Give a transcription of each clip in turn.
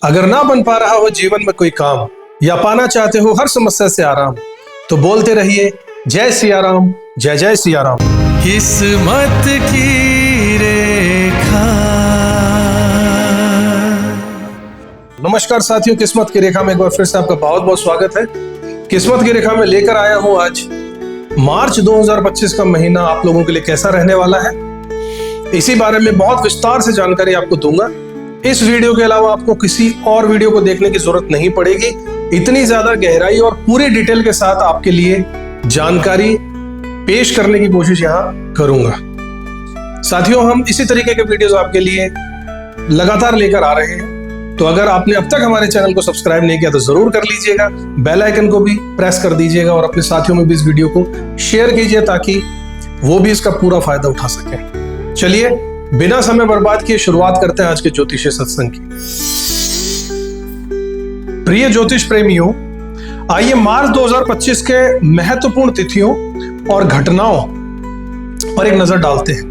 अगर ना बन पा रहा हो जीवन में कोई काम या पाना चाहते हो हर समस्या से आराम, तो बोलते रहिए जय सिया राम, जय जय सिया राम। किस्मत की रेखा। नमस्कार साथियों, किस्मत की रेखा में एक बार फिर से आपका बहुत बहुत स्वागत है। किस्मत की रेखा में लेकर आया हूं आज मार्च 2025 का महीना आप लोगों के लिए कैसा रहने वाला है, इसी बारे में बहुत विस्तार से जानकारी आपको दूंगा। इस वीडियो के अलावा आपको किसी और वीडियो को देखने की जरूरत नहीं पड़ेगी। इतनी ज्यादा गहराई और पूरी डिटेल के साथ आपके लिए जानकारी पेश करने की कोशिश यहां करूंगा। साथियों, हम इसी तरीके के वीडियोस आपके लिए लगातार लेकर आ रहे हैं, तो अगर आपने अब तक हमारे चैनल को सब्सक्राइब नहीं किया तो जरूर कर लीजिएगा। बेल आइकन को भी प्रेस कर दीजिएगा और अपने साथियों में भी इस वीडियो को शेयर कीजिए ताकि वो भी इसका पूरा फायदा उठा सकें। चलिए बिना समय बर्बाद किए शुरुआत करते हैं आज के ज्योतिषीय सत्संग की। प्रिय ज्योतिष प्रेमियों, आइए मार्च 2025 के महत्वपूर्ण तिथियों और घटनाओं पर एक नजर डालते हैं।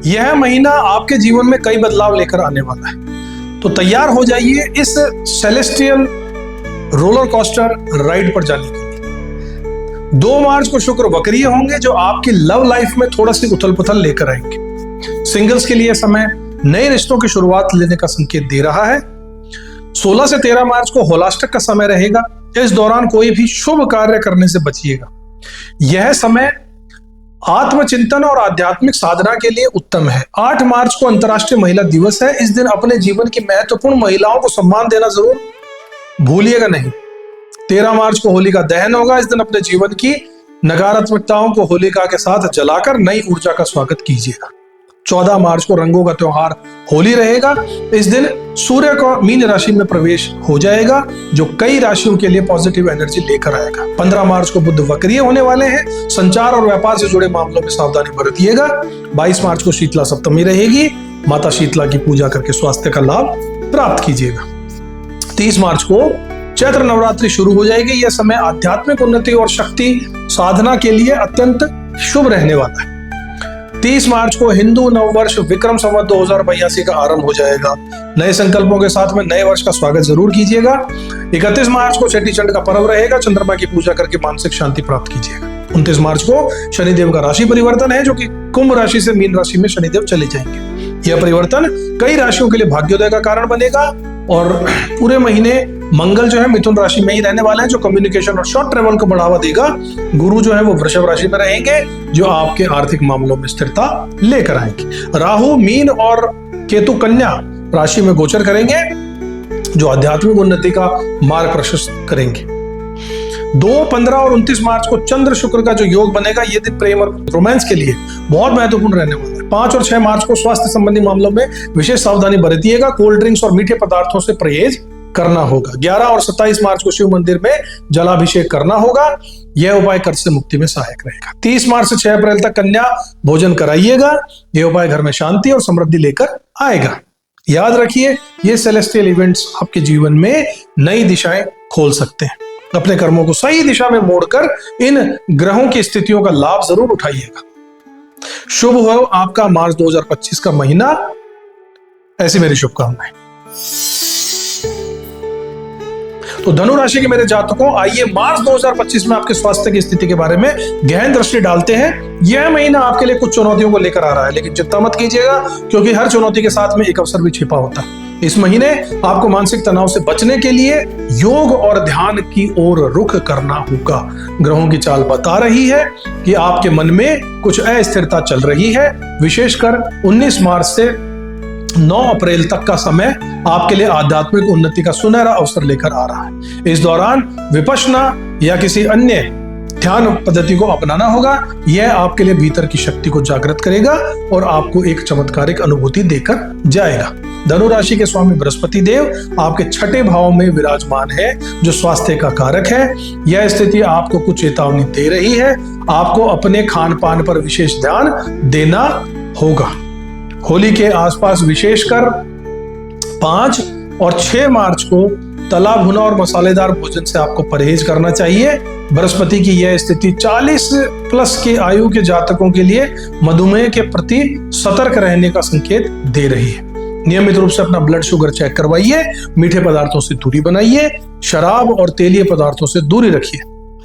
यह महीना आपके जीवन में कई बदलाव लेकर आने वाला है, तो तैयार हो जाइए इस सेलेस्टियल रोलर कोस्टर राइड पर जाने के लिए। 2 मार्च को शुक्र वक्रीय होंगे, जो आपकी लव लाइफ में थोड़ा सी उथल पुथल लेकर आएंगे। सिंगल्स के लिए समय नए रिश्तों की शुरुआत लेने का संकेत दे रहा है। 16 से 13 मार्च को होलाष्टक का समय रहेगा। इस दौरान कोई भी शुभ कार्य करने से बचिएगा। यह समय आत्मचिंतन और आध्यात्मिक साधना के लिए उत्तम है। 8 मार्च को अंतर्राष्ट्रीय महिला दिवस है। इस दिन अपने जीवन की महत्वपूर्ण महिलाओं को सम्मान देना जरूर भूलिएगा नहीं। 13 मार्च को होलिका दहन होगा। इस दिन अपने जीवन की नकारात्मकताओं को होलिका के साथ जलाकर नई ऊर्जा का स्वागत कीजिएगा। 14 मार्च को रंगों का त्योहार होली रहेगा। इस दिन सूर्य का मीन राशि में प्रवेश हो जाएगा, जो कई राशियों के लिए पॉजिटिव एनर्जी लेकर आएगा। 15 मार्च को बुध वक्रीय होने वाले हैं। संचार और व्यापार से जुड़े मामलों में सावधानी बरतिएगा। 22 मार्च को शीतला सप्तमी रहेगी। माता शीतला की पूजा करके स्वास्थ्य का लाभ प्राप्त कीजिएगा। 30 मार्च को चैत्र नवरात्रि शुरू हो जाएगी। यह समय आध्यात्मिक उन्नति और शक्ति साधना के लिए अत्यंत शुभ रहने वाला है। 30 मार्च को हिंदू नववर्ष विक्रम संवत 2082 का आरंभ हो जाएगा। नए संकल्पों के साथ में नए वर्ष का स्वागत जरूर कीजिएगा। 31 मार्च को चेटी चंड का पर्व रहेगा। चंद्रमा की पूजा करके मानसिक शांति प्राप्त कीजिएगा। 29 मार्च को शनिदेव का राशि परिवर्तन है, जो कि कुंभ राशि से मीन राशि में शनिदेव चले जाएंगे। यह परिवर्तन कई राशियों के लिए भाग्योदय का कारण बनेगा और पूरे महीने मंगल जो है मिथुन राशि में ही रहने वाले हैं, जो कम्युनिकेशन और शॉर्ट ट्रेवल को बढ़ावा देगा। गुरु जो है वो वृषभ राशि में रहेंगे, जो आपके आर्थिक मामलों में स्थिरता लेकर आएंगे। राहु मीन और केतु कन्या राशि में गोचर करेंगे, जो आध्यात्मिक उन्नति का मार्ग प्रशस्त करेंगे। 2, 15 और 29 मार्च को चंद्र शुक्र का जो योग बनेगा, ये दिन प्रेम और रोमांस के लिए बहुत महत्वपूर्ण रहने वाला है। 5 और 6 मार्च को स्वास्थ्य संबंधी मामलों में विशेष सावधानी बरतिएगा। कोल्ड ड्रिंक्स और मीठे पदार्थों से परहेज करना होगा। 11 और 27 मार्च को शिव मंदिर में जलाभिषेक करना होगा। यह उपाय कर्ज से मुक्ति में सहायक रहेगा। 30 मार्च से 6 अप्रैल तक कन्या भोजन कराइएगा। यह उपाय घर में शांति और समृद्धि लेकर आएगा। याद रखिए, ये सेलेस्टियल इवेंट्स आपके जीवन में नई दिशाएं खोल सकते हैं। अपने कर्मों को सही दिशा में मोड़कर इन ग्रहों की स्थितियों का लाभ जरूर उठाइएगा। शुभ हो आपका मार्च 2025 का महीना, ऐसी मेरी शुभकामनाएं। तो धनु राशि के मेरे जातकों, आइए मार्च 2025 में आपके स्वास्थ्य की स्थिति के बारे में गहन दृष्टि डालते हैं। यह महीना आपके लिए कुछ चुनौतियों को लेकर आ रहा है, लेकिन चिंता मत कीजिएगा, क्योंकि हर चुनौती के साथ में एक अवसर भी छिपा होता है। इस महीने आपको मानसिक तनाव से बचने के लिए योग और ध्यान की ओर रुख करना होगा। ग्रहों की चाल बता रही है कि आपके मन में कुछ अस्थिरता चल रही है। विशेषकर 19 मार्च से 9 अप्रैल तक का समय आपके लिए आध्यात्मिक उन्नति का सुनहरा अवसर लेकर आ रहा है। इस दौरान विपश्यना या किसी अन्य ध्यान पद्धति को अपनाना होगा। यह आपके लिए भीतर की शक्ति को जागृत करेगा और आपको एक चमत्कारिक अनुभूति देकर जाएगा। धनु राशि के स्वामी बृहस्पति देव आपके 6ठे भाव में विराजमान है, जो स्वास्थ्य का कारक है। यह स्थिति आपको कुछ चेतावनी दे रही है। आपको अपने खान पान पर विशेष ध्यान देना होगा। होली के आसपास विशेषकर 5 और 6 मार्च को तला भुना और मसालेदार भोजन से आपको परहेज करना चाहिए। बृहस्पति की यह स्थिति 40+ के आयु के जातकों के लिए मधुमेह के प्रति सतर्क रहने का संकेत दे रही है। नियमित रूप से अपना ब्लड शुगर चेक करवाइए, मीठे पदार्थों से दूरी बनाइए, शराब और तेलीय पदार्थों से दूरी रखिए।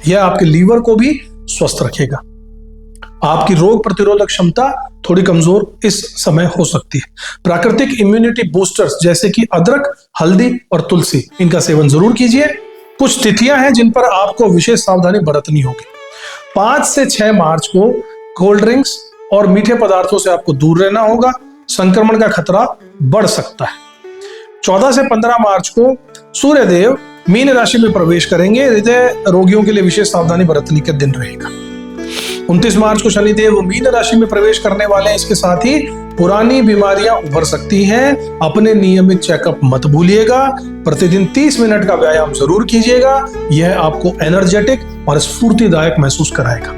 यह आपके लीवर को भी स्वस्थ रखेगा। आपकी रोग प्रतिरोधक क्षमता थोड़ी कमजोर इस समय हो सकती है। प्राकृतिक इम्यूनिटी बूस्टर्स जैसे कि अदरक, हल्दी और तुलसी, इनका सेवन जरूर कीजिए। कुछ तिथियां हैं जिन पर आपको विशेष सावधानी बरतनी होगी। 5 से 6 मार्च को कोल्ड ड्रिंक्स और मीठे पदार्थों से आपको दूर रहना होगा, संक्रमण का खतरा बढ़ सकता है। 14 से 15 मार्च को सूर्यदेव मीन राशि में प्रवेश करेंगे। हृदय रोगियों के लिए विशेष सावधानी बरतने का दिन रहेगा। 29 मार्च को शनिदेव मीन राशि में प्रवेश करने वाले हैं। इसके साथ ही पुरानी बीमारियां उभर सकती हैं। अपने नियमित चेकअप मत भूलिएगा। प्रतिदिन 30 मिनट का व्यायाम जरूर कीजिएगा। यह आपको एनर्जेटिक और स्फूर्तिदायक महसूस कराएगा।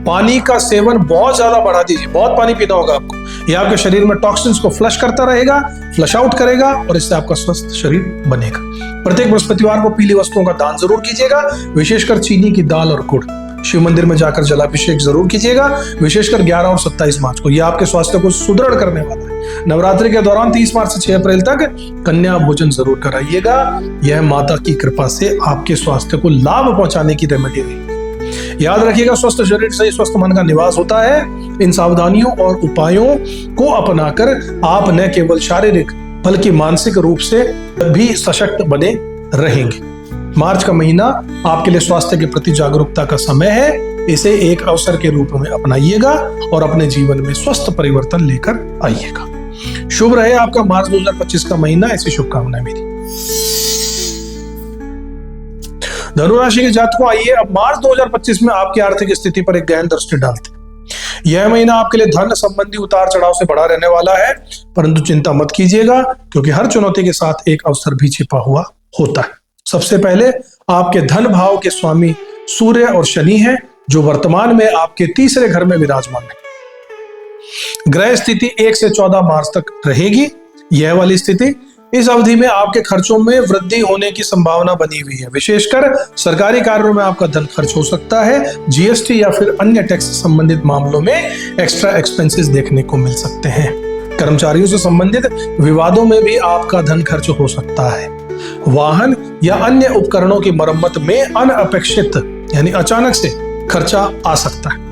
पानी का सेवन बहुत ज्यादा बढ़ा दीजिए। बहुत पानी पीना होगा आपको। यह आपके शरीर में टॉक्सिन्स को फ्लश करता रहेगा, फ्लश आउट करेगा और इससे आपका स्वस्थ शरीर बनेगा। प्रत्येक बृहस्पतिवार को पीली वस्तुओं का दान जरूर कीजिएगा, विशेषकर चीनी की दाल और गुड़। शिव मंदिर में जाकर जलाभिषेक जरूर कीजिएगा, विशेषकर 11 और 27 मार्च को। यह आपके स्वास्थ्य को सुदृढ़ करने वाला है। नवरात्रि के दौरान 30 मार्च से 6 अप्रैल तक कन्या भोजन जरूर कराइएगा। यह माता की कृपा से आपके स्वास्थ्य को लाभ पहुंचाने की रेमेडी है। याद रखिएगा, स्वस्थ शरीर से स्वस्थ मन का निवास होता है। इन सावधानियों और उपायों को अपनाकर आप न केवल शारीरिक बल्कि मानसिक रूप से भी सशक्त बने रहेंगे। मार्च का महीना आपके लिए स्वास्थ्य के प्रति जागरूकता का समय है। इसे एक अवसर के रूप में अपनाइएगा और अपने जीवन में स्वस्थ परिवर्तन लेकर आइएगा। शुभ रहे आपका मार्च 2025 का महीना। ऐसी शुभकामनाएं मेरी। धनुराशि के जातकों, आइए अब मार्च 2025 में आपकी आर्थिक स्थिति पर एक गहन दृष्टि डालते हैं। यह महीना आपके लिए धन संबंधी उतार चढ़ाव से बढ़ा रहने वाला है, परंतु चिंता मत कीजिएगा, क्योंकि हर चुनौती के साथ एक अवसर भी छिपा हुआ होता है। सबसे पहले आपके धन भाव के स्वामी सूर्य और शनि हैं, जो वर्तमान में आपके तीसरे घर में विराजमान है। ग्रह स्थिति 1 से 14 मार्च तक रहेगी। यह वाली स्थिति इस अवधि में आपके खर्चों में वृद्धि होने की संभावना बनी हुई है। विशेषकर सरकारी कार्यों में आपका धन खर्च हो सकता है। जीएसटी या फिर अन्य टैक्स संबंधित मामलों में एक्स्ट्रा एक्सपेंसेस देखने को मिल सकते हैं। कर्मचारियों से संबंधित विवादों में भी आपका धन खर्च हो सकता है। वाहन या अन्य उपकरणों की मरम्मत में अनअपेक्षित यानी अचानक से खर्चा आ सकता है।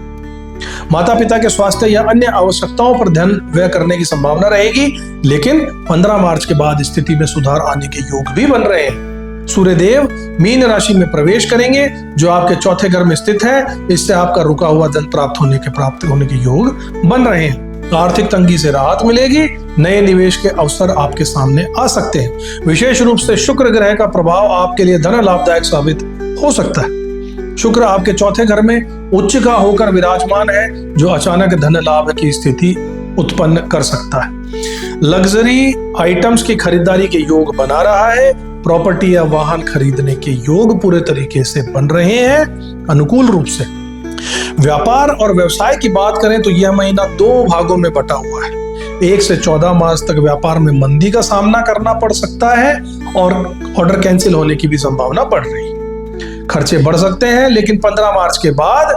माता पिता के स्वास्थ्य या अन्य आवश्यकताओं पर ध्यान व्यय करने की संभावना रहेगी, लेकिन 15 मार्च के बाद स्थिति में सुधार आने के योग भी बन रहे हैं। सूर्यदेव मीन राशि में प्रवेश करेंगे, जो आपके चौथे घर में स्थित है। इससे आपका रुका हुआ धन प्राप्त होने के योग बन रहे हैं। आर्थिक तंगी से राहत मिलेगी। नए निवेश के अवसर आपके सामने आ सकते हैं। विशेष रूप से शुक्र ग्रह का प्रभाव आपके लिए धन लाभदायक साबित हो सकता है। शुक्र आपके चौथे घर में उच्च का होकर विराजमान है, जो अचानक धन लाभ की स्थिति उत्पन्न कर सकता है। लग्जरी आइटम्स की खरीदारी के योग बना रहा है। प्रॉपर्टी या वाहन खरीदने के योग पूरे तरीके से बन रहे हैं, अनुकूल रूप से। व्यापार और व्यवसाय की बात करें तो यह महीना 2 भागों में बटा हुआ है। 1 से 14 मार्च तक व्यापार में मंदी का सामना करना पड़ सकता है और ऑर्डर कैंसिल होने की भी संभावना बढ़ रही है। खर्चे बढ़ सकते हैं, लेकिन 15 मार्च के बाद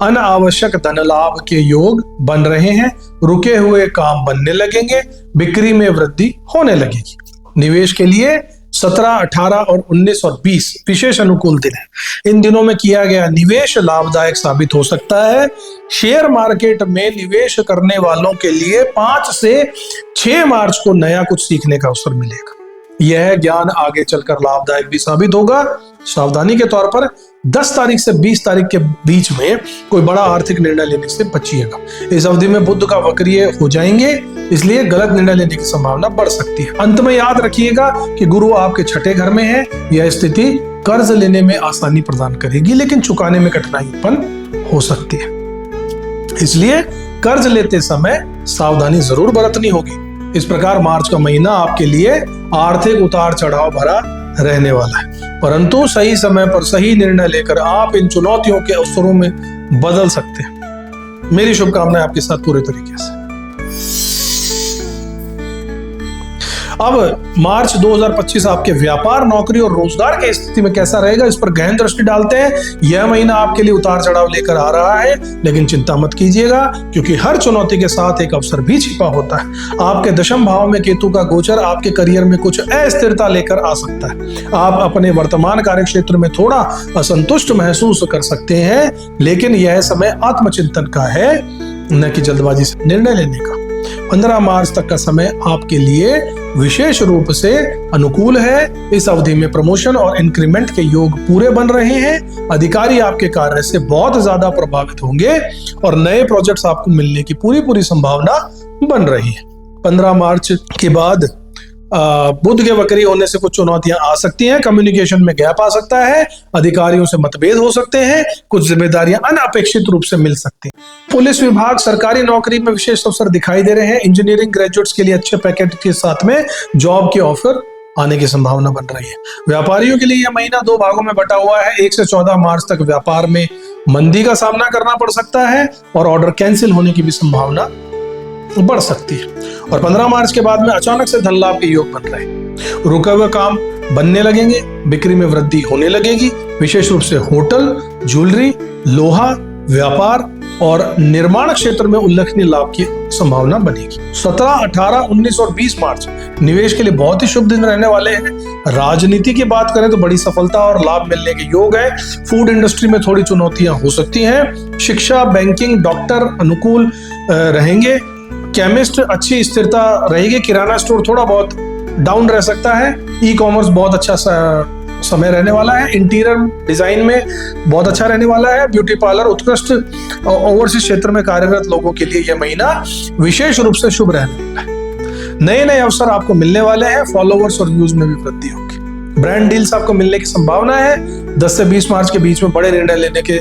अनावश्यक धन लाभ के योग बन रहे हैं। रुके हुए काम बनने लगेंगे। बिक्री में वृद्धि होने लगेगी। निवेश के लिए 17, 18 और 19 और 20 विशेष अनुकूल दिन है। इन दिनों में किया गया निवेश लाभदायक साबित हो सकता है। शेयर मार्केट में निवेश करने वालों के लिए 5 से 6 मार्च को नया कुछ सीखने का अवसर मिलेगा। यह ज्ञान आगे चलकर लाभदायक भी साबित होगा। सावधानी के तौर पर 10 तारीख से 20 तारीख के बीच में कोई बड़ा आर्थिक निर्णय लेने से बचिएगा। इस अवधि में बुध का वक्रीय हो जाएंगे, इसलिए गलत निर्णय लेने की संभावना बढ़ सकती है। अंत में याद रखिएगा कि गुरु आपके छठे घर में है। यह स्थिति कर्ज लेने में आसानी प्रदान करेगी, लेकिन चुकाने में कठिनाई उत्पन्न हो सकती है। इसलिए कर्ज लेते समय सावधानी जरूर बरतनी होगी। इस प्रकार मार्च का महीना आपके लिए आर्थिक उतार चढ़ाव भरा रहने वाला है, परंतु सही समय पर सही निर्णय लेकर आप इन चुनौतियों के अवसरों में बदल सकते हैं। मेरी शुभकामनाएं आपके साथ पूरे तरीके से। अब मार्च 2025 आपके व्यापार, नौकरी और रोजगार की स्थिति में कैसा रहेगा, इस पर गहन दृष्टि डालते हैं। यह महीना आपके लिए उतार चढ़ाव लेकर आ रहा है, लेकिन चिंता मत कीजिएगा, क्योंकि हर चुनौती के साथ एक अवसर भी छिपा होता है। आपके दशम भाव में केतु का गोचर आपके करियर में कुछ अस्थिरता लेकर आ सकता है। आप अपने वर्तमान कार्य क्षेत्र में थोड़ा असंतुष्ट महसूस कर सकते हैं, लेकिन यह समय आत्मचिंतन का है, न कि जल्दबाजी से निर्णय लेने का। 15 मार्च तक का समय आपके लिए विशेष रूप से अनुकूल है। इस अवधि में प्रमोशन और इंक्रीमेंट के योग पूरे बन रहे हैं। अधिकारी आपके कार्य से बहुत ज्यादा प्रभावित होंगे और नए प्रोजेक्ट्स आपको मिलने की पूरी संभावना बन रही है। 15 मार्च के बाद बुध के वक्री होने से कुछ चुनौतियां आ सकती हैं। कम्युनिकेशन में गैप आ सकता है, अधिकारियों से मतभेद हो सकते हैं, कुछ जिम्मेदारियां अनअपेक्षित रूप से मिल सकती हैं। पुलिस विभाग, सरकारी नौकरी में विशेष अवसर दिखाई दे रहे हैं। इंजीनियरिंग ग्रेजुएट्स के लिए अच्छे पैकेज के साथ में जॉब की ऑफर आने की संभावना बन रही है। व्यापारियों के लिए यह महीना 2 भागों में बटा हुआ है। 1 से 14 मार्च तक व्यापार में मंदी का सामना करना पड़ सकता है और ऑर्डर कैंसिल होने की भी संभावना बढ़ सकती है। और 15 मार्च के बाद में अचानक से धन लाभ के योग बन रहे हैं। रुके हुए काम बनने लगेंगे, बिक्री में वृद्धि होने लगेगी। विशेष रूप से होटल, ज्वेलरी, लोहा, व्यापार और निर्माण क्षेत्र में उल्लेखनीय लाभ की संभावना बनेगी। 17, 18, 19 और 20 मार्च निवेश के लिए बहुत ही शुभ दिन रहने वाले हैं। राजनीति की बात करें तो बड़ी सफलता और लाभ मिलने के योग है। फूड इंडस्ट्री में थोड़ी चुनौतियां हो सकती हैं। शिक्षा, बैंकिंग, डॉक्टर अनुकूल रहेंगे। केमिस्ट अच्छी स्थिरता रहेगी। किराना स्टोर थोड़ा बहुत डाउन रह सकता है। ई कॉमर्स बहुत अच्छा समय रहने वाला है। इंटीरियर डिजाइन में बहुत अच्छा रहने वाला है। ब्यूटी पार्लर, उत्कृष्ट ओवरसीज क्षेत्र में कार्यरत लोगों के लिए यह महीना विशेष रूप से शुभ रहने वाला है। नए नए अवसर आपको मिलने वाले हैं। फॉलोवर्स और व्यूज में भी वृद्धि होगी। ब्रांड डील्स आपको मिलने की संभावना है। 10 से 20 मार्च के बीच में बड़े निर्णय लेने के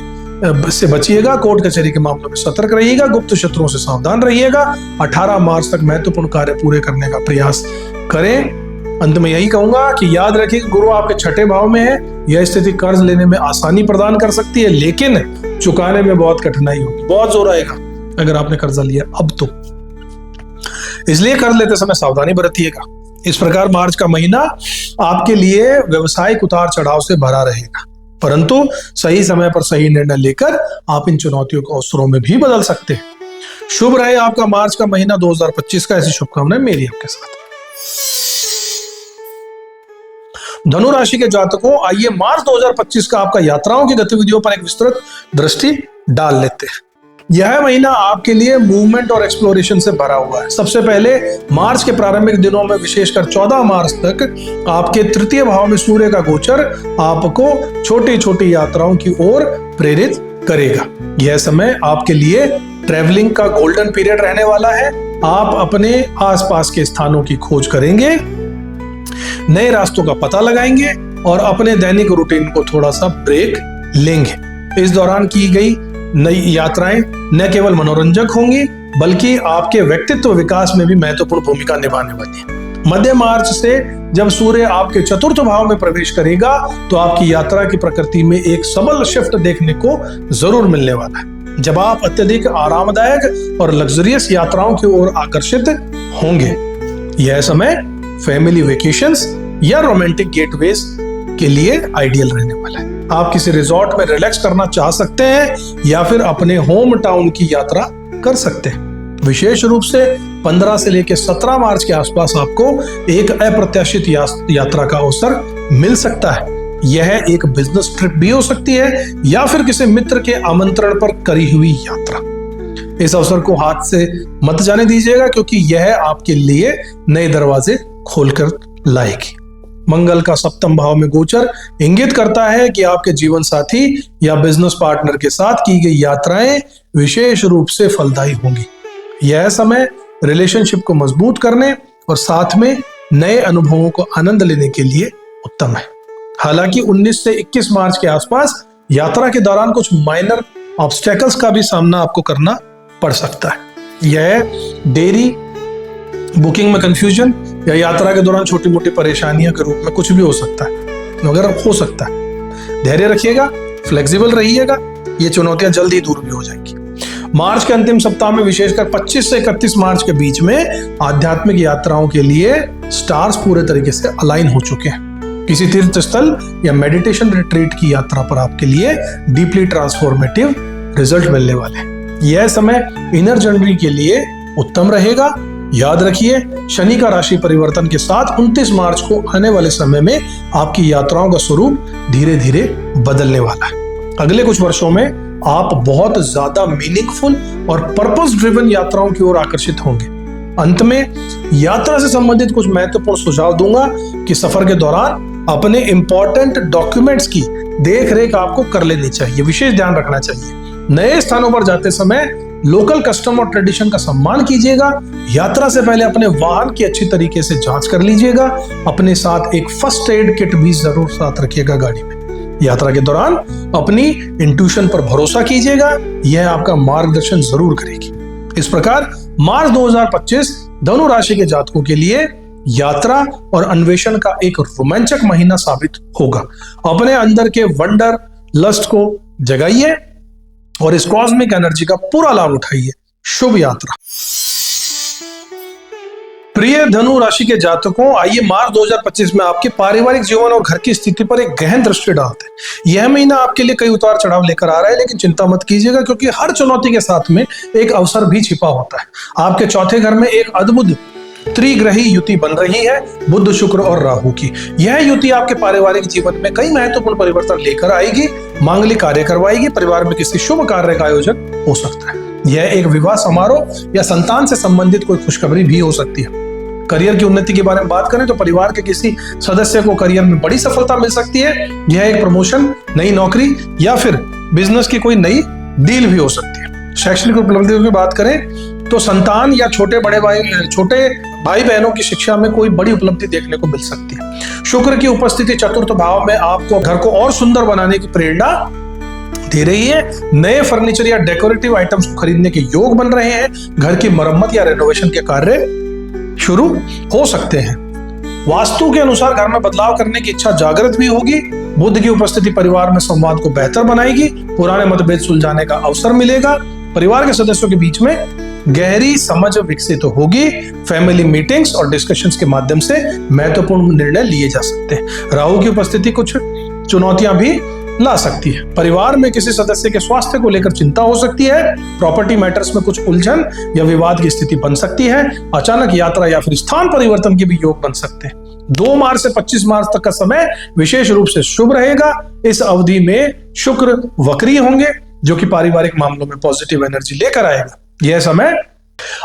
से बचिएगा। कोर्ट कचहरी के मामलों में सतर्क रहिएगा। गुप्त शत्रुओं से सावधान रहिएगा। 18 मार्च तक महत्वपूर्ण कार्य पूरे करने का प्रयास करें। अंत में यही कहूंगा कि याद रखिए, गुरु आपके 6ठे भाव में है। यह स्थिति कर्ज लेने में आसानी प्रदान कर सकती है, लेकिन चुकाने में बहुत कठिनाई होगी, बहुत जोर आएगा अगर आपने कर्जा लिया अब तो। इसलिए कर्ज लेते समय सावधानी बरतिएगा। इस प्रकार मार्च का महीना आपके लिए व्यवसायिक उतार चढ़ाव से भरा रहेगा, परंतु सही समय पर सही निर्णय लेकर आप इन चुनौतियों को अवसरों में भी बदल सकते हैं। शुभ रहे आपका मार्च का महीना 2025 का। ऐसी शुभकामनाएं मेरी आपके साथ। धनु राशि के जातकों, आइए मार्च 2025 का आपका यात्राओं की गतिविधियों पर एक विस्तृत दृष्टि डाल लेते हैं। यह महीना आपके लिए मूवमेंट और एक्सप्लोरेशन से भरा हुआ है। सबसे पहले मार्च के प्रारंभिक दिनों में, विशेषकर 14 मार्च तक आपके 3य भाव में सूर्य का गोचर आपको छोटी छोटी यात्राओं की ओर प्रेरित करेगा। यह समय आपके लिए ट्रैवलिंग का गोल्डन पीरियड रहने वाला है। आप अपने आसपास के स्थानों की खोज करेंगे, नए रास्तों का पता लगाएंगे और अपने दैनिक रूटीन को थोड़ा सा ब्रेक लेंगे। इस दौरान की गई नई यात्राएं न केवल मनोरंजक होंगी, बल्कि आपके व्यक्तित्व विकास में भी महत्वपूर्ण भूमिका निभाने वाली है। मध्य मार्च से जब सूर्य आपके 4th भाव में प्रवेश करेगा, तो आपकी यात्रा की प्रकृति में एक सबल शिफ्ट देखने को जरूर मिलने वाला है, जब आप अत्यधिक आरामदायक और लग्जरियस यात्राओं की ओर आकर्षित होंगे। यह समय फैमिली वेकेशंस या रोमांटिक गेटवेज के लिए आइडियल रहने वाला है। आप किसी रिजॉर्ट में रिलैक्स करना चाह सकते हैं या फिर अपने होम टाउन की यात्रा कर सकते हैं। विशेष रूप से 15 से लेकर 17 मार्च के आसपास आपको एक अप्रत्याशित यात्रा का अवसर मिल सकता है। यह एक बिजनेस ट्रिप भी हो सकती है या फिर किसी मित्र के आमंत्रण पर करी हुई यात्रा। इस अवसर को हाथ से मत जाने दीजिएगा, क्योंकि यह आपके लिए नए दरवाजे खोलकर लाएगी। मंगल का 7th भाव में गोचर इंगित करता है कि आपके जीवन साथी या बिजनेस पार्टनर के साथ की गई यात्राएं विशेष रूप से फलदायी होंगी। यह समय रिलेशनशिप को मजबूत करने और साथ में नए अनुभवों को आनंद लेने के लिए उत्तम है। हालांकि 19 से 21 मार्च के आसपास यात्रा के दौरान कुछ माइनर ऑब्स्टेकल्स का भी सामना आपको करना पड़ सकता है। यह देरी, बुकिंग में कंफ्यूजन या यात्रा के दौरान छोटी मोटी परेशानियों के रूप में कुछ भी हो सकता है, मगर हो सकता है। धैर्य रखिएगा, फ्लेक्सिबल रहिएगा, ये चुनौतियां जल्द ही दूर भी हो जाएंगी। मार्च के अंतिम सप्ताह में विशेषकर 25 से 31 मार्च के बीच में आध्यात्मिक यात्राओं के लिए स्टार्स पूरे तरीके से अलाइन हो चुके हैं। किसी तीर्थ स्थल या मेडिटेशन रिट्रीट की यात्रा पर आपके लिए डीपली ट्रांसफॉर्मेटिव रिजल्ट मिलने वाले हैं। यह समय इनर जर्नी के लिए उत्तम रहेगा। याद रखिए, शनि का राशि परिवर्तन के साथ 29 मार्च को आने वाले समय में आपकी यात्राओं का स्वरूप धीरे धीरे बदलने वाला है। अगले कुछ वर्षों में आप बहुत ज्यादा मीनिंगफुल और पर्पस ड्रिवन यात्राओं की ओर आकर्षित होंगे। अंत में यात्रा से संबंधित कुछ महत्वपूर्ण सुझाव दूंगा कि सफर के दौरान अपने इंपॉर्टेंट डॉक्यूमेंट्स की देख रेख आपको कर लेनी चाहिए, विशेष ध्यान रखना चाहिए। नए स्थानों पर जाते समय लोकल कस्टम और ट्रेडिशन का सम्मान कीजिएगा। यात्रा से पहले अपने वाहन की अच्छी तरीके से जांच कर लीजिएगा। अपने साथ एक फर्स्ट एड किट भी जरूर साथ रखिएगा गाड़ी में। यात्रा के दौरान अपनी इंट्यूशन पर भरोसा कीजिएगा, यह आपका मार्गदर्शन जरूर करेगी। इस प्रकार मार्च 2025 धनु राशि के जातकों के लिए यात्रा और अन्वेषण का एक रोमांचक महीना साबित होगा। अपने अंदर के वंडर लस्ट को जगाइए और इस कॉस्मिक एनर्जी का पूरा लाभ उठाइए। शुभ यात्रा। प्रिय धनु राशि के जातकों, आइए मार्च 2025 में आपके पारिवारिक जीवन और घर की स्थिति पर एक गहन दृष्टि डालते हैं। यह महीना आपके लिए कई उतार चढ़ाव लेकर आ रहा है, लेकिन चिंता मत कीजिएगा, क्योंकि हर चुनौती के साथ में एक अवसर भी छिपा होता है। आपके चौथे घर में एक अद्भुत त्रिग्रही युति बन रही है, बुध, शुक्र और राहु की। यह युति आपके पारिवारिक जीवन में कई महत्वपूर्ण परिवर्तन लेकर आएगी, मांगलिक कार्य करवाएगी, परिवार में किसी शुभ कार्य का आयोजन हो सकता है। यह एक विवाह समारोह या संतान से संबंधित कोई खुशखबरी भी हो सकती है। करियर की उन्नति के बारे में बात करें तो परिवार के किसी सदस्य को करियर में बड़ी सफलता मिल सकती है। यह एक प्रमोशन, नई नौकरी या फिर बिजनेस की कोई नई डील भी हो सकती है। शैक्षणिक उपलब्धियों की बात करें तो संतान या छोटे भाई बहनों की शिक्षा में कोई बड़ी उपलब्धि देखने को मिल सकती है। शुक्र की उपस्थिति चतुर्थ भाव में आपको घर को और सुंदर बनाने की प्रेरणा दे रही है। नए फर्नीचर या डेकोरेटिव आइटम्स को खरीदने के योग बन रहे हैं। घर की मरम्मत या रेनोवेशन के कार्य शुरू हो सकते हैं। वास्तु के अनुसार घर में बदलाव करने की इच्छा जागृत भी होगी। बुध की उपस्थिति परिवार में संवाद को बेहतर बनाएगी। पुराने मतभेद सुलझाने का अवसर मिलेगा। परिवार के सदस्यों के बीच में गहरी समझ विकसित होगी। फैमिली मीटिंग्स और डिस्कशंस के माध्यम से महत्वपूर्ण निर्णय लिए जा सकते हैं। राहु की उपस्थिति कुछ चुनौतियां भी ला सकती है। परिवार में किसी सदस्य के स्वास्थ्य को लेकर चिंता हो सकती है। प्रॉपर्टी मैटर्स में कुछ उलझन या विवाद की स्थिति बन सकती है। अचानक यात्रा या फिर स्थान परिवर्तन के भी योग बन सकते हैं। 2 मार्च से 25 मार्च तक का समय विशेष रूप से शुभ रहेगा। इस अवधि में शुक्र वक्री होंगे, जो कि पारिवारिक मामलों में पॉजिटिव एनर्जी लेकर आएगा। यह समय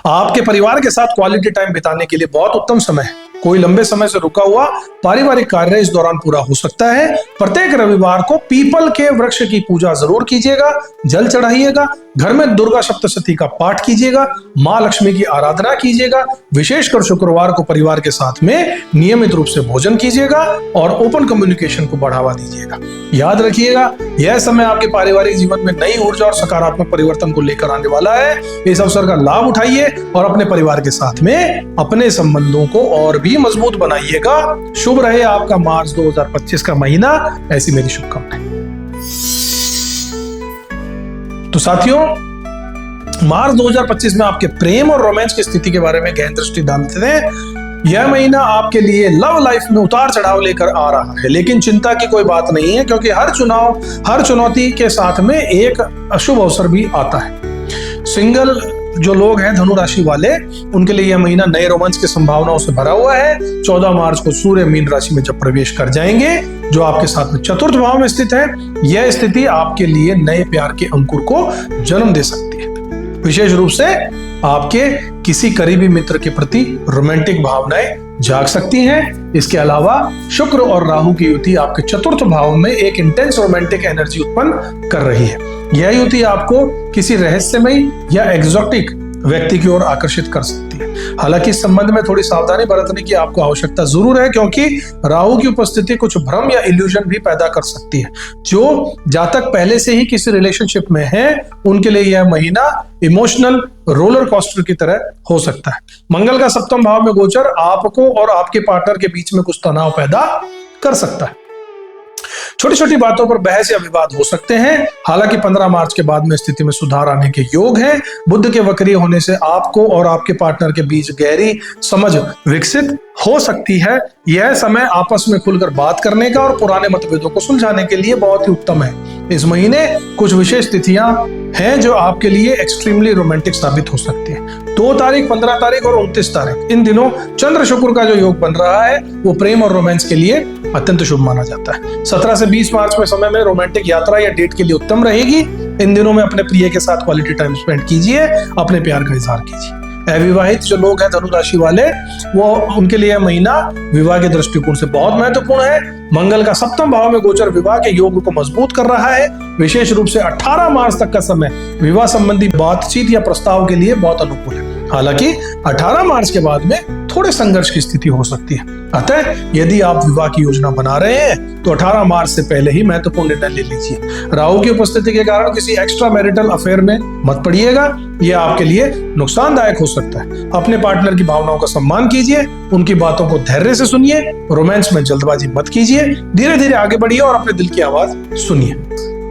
आपके परिवार के साथ क्वालिटी टाइम बिताने के लिए बहुत उत्तम समय है। कोई लंबे समय से रुका हुआ पारिवारिक कार्य इस दौरान पूरा हो सकता है। प्रत्येक रविवार को पीपल के वृक्ष की पूजा जरूर कीजिएगा, जल चढ़ाइएगा। घर में दुर्गा सप्तशती का पाठ कीजिएगा, माँ लक्ष्मी की आराधना कीजिएगा। विशेषकर शुक्रवार को परिवार के साथ में नियमित रूप से भोजन कीजिएगा और ओपन कम्युनिकेशन को बढ़ावा दीजिएगा। याद रखिएगा, यह समय आपके पारिवारिक जीवन में नई ऊर्जा और सकारात्मक परिवर्तन को लेकर आने वाला है। इस अवसर का लाभ उठाइए और अपने परिवार के साथ में अपने संबंधों को और भी मजबूत बनाइएगा। शुभ रहे आपका मार्च 2025 का महीना, ऐसी मेरी शुभकामनाएं। तो साथियों, मार्च 2025 में आपके प्रेम और रोमांस की स्थिति के बारे में गहन दृष्टि डालते हैं। यह महीना आपके लिए लव लाइफ में उतार चढ़ाव लेकर आ रहा है, लेकिन चिंता की कोई बात नहीं है, क्योंकि हर चुनौती के साथ में एक अशुभ अवसर भी आता है। सिंगल जो लोग हैं धनु राशि वाले, उनके लिए यह महीना नए रोमांस की संभावनाओं से भरा हुआ है। 14 मार्च को सूर्य मीन राशि में जब प्रवेश कर जाएंगे, जो आपके साथ में चतुर्थ भाव में स्थित है, यह स्थिति आपके लिए नए प्यार के अंकुर को जन्म दे सकती है। विशेष रूप से आपके किसी करीबी मित्र के प्रति रोमांटिक भावनाएं जाग सकती हैं। इसके अलावा शुक्र और राहु की युति आपके चतुर्थ भाव में एक इंटेंस रोमांटिक एनर्जी उत्पन्न कर रही है। यह युति आपको किसी रहस्यमयी या एग्जॉटिक व्यक्ति की ओर आकर्षित कर सकती है। हालांकि इस संबंध में थोड़ी सावधानी बरतने की आपको आवश्यकता जरूर है, क्योंकि राहु की उपस्थिति कुछ भ्रम या इल्यूजन भी पैदा कर सकती है। जो जातक पहले से ही किसी रिलेशनशिप में है, उनके लिए यह महीना इमोशनल रोलर कोस्टर की तरह हो सकता है। मंगल का सप्तम भाव में गोचर आपको और आपके पार्टनर के बीच में कुछ तनाव पैदा कर सकता है। छोटी छोटी बातों पर बहस या विवाद हो सकते हैं। हालांकि 15 मार्च के बाद में स्थिति में सुधार आने के योग है। बुध के वक्री होने से आपको और आपके पार्टनर के बीच गहरी समझ विकसित हो सकती है। यह समय आपस में खुलकर बात करने का और पुराने मतभेदों को सुलझाने के लिए बहुत ही उत्तम है। इस महीने कुछ विशेष तिथियां हैं जो आपके लिए एक्सट्रीमली रोमांटिक साबित हो सकती है। 2 तारीख, 15 तारीख और 29 तारीख, इन दिनों चंद्र शुक्र का जो योग बन रहा है वो प्रेम और रोमांस के लिए अत्यंत शुभ माना जाता है। 17 से 20 मार्च में समय में रोमांटिक यात्रा या डेट के लिए उत्तम रहेगी। इन दिनों में अपने प्रिय के साथ क्वालिटी टाइम स्पेंड कीजिए, अपने प्यार का इजहार कीजिए। अविवाहित जो लोग हैं धनु राशि वाले, वो उनके लिए महीना विवाह के दृष्टिकोण से बहुत महत्वपूर्ण है। मंगल का 7वें भाव में गोचर विवाह के योग को मजबूत कर रहा है। विशेष रूप से 18 मार्च तक का समय विवाह संबंधी बातचीत या प्रस्ताव के लिए बहुत अनुकूल है। हालांकि 18 मार्च के बाद में थोड़े संघर्ष की स्थिति हो सकती है। अतः यदि आप विवाह की योजना बना रहे हैं तो 18 मार्च से पहले ही महत्वपूर्ण निर्णय ले लीजिए। राहु की उपस्थिति के कारण किसी एक्स्ट्रा मैरिटल अफेयर में मत पड़िएगा, यह आपके लिए नुकसानदायक हो सकता है। अपने पार्टनर की भावनाओं का सम्मान कीजिए, उनकी बातों को धैर्य से सुनिए, रोमांस में जल्दबाजी मत कीजिए, धीरे धीरे आगे बढ़िए और अपने दिल की आवाज सुनिए।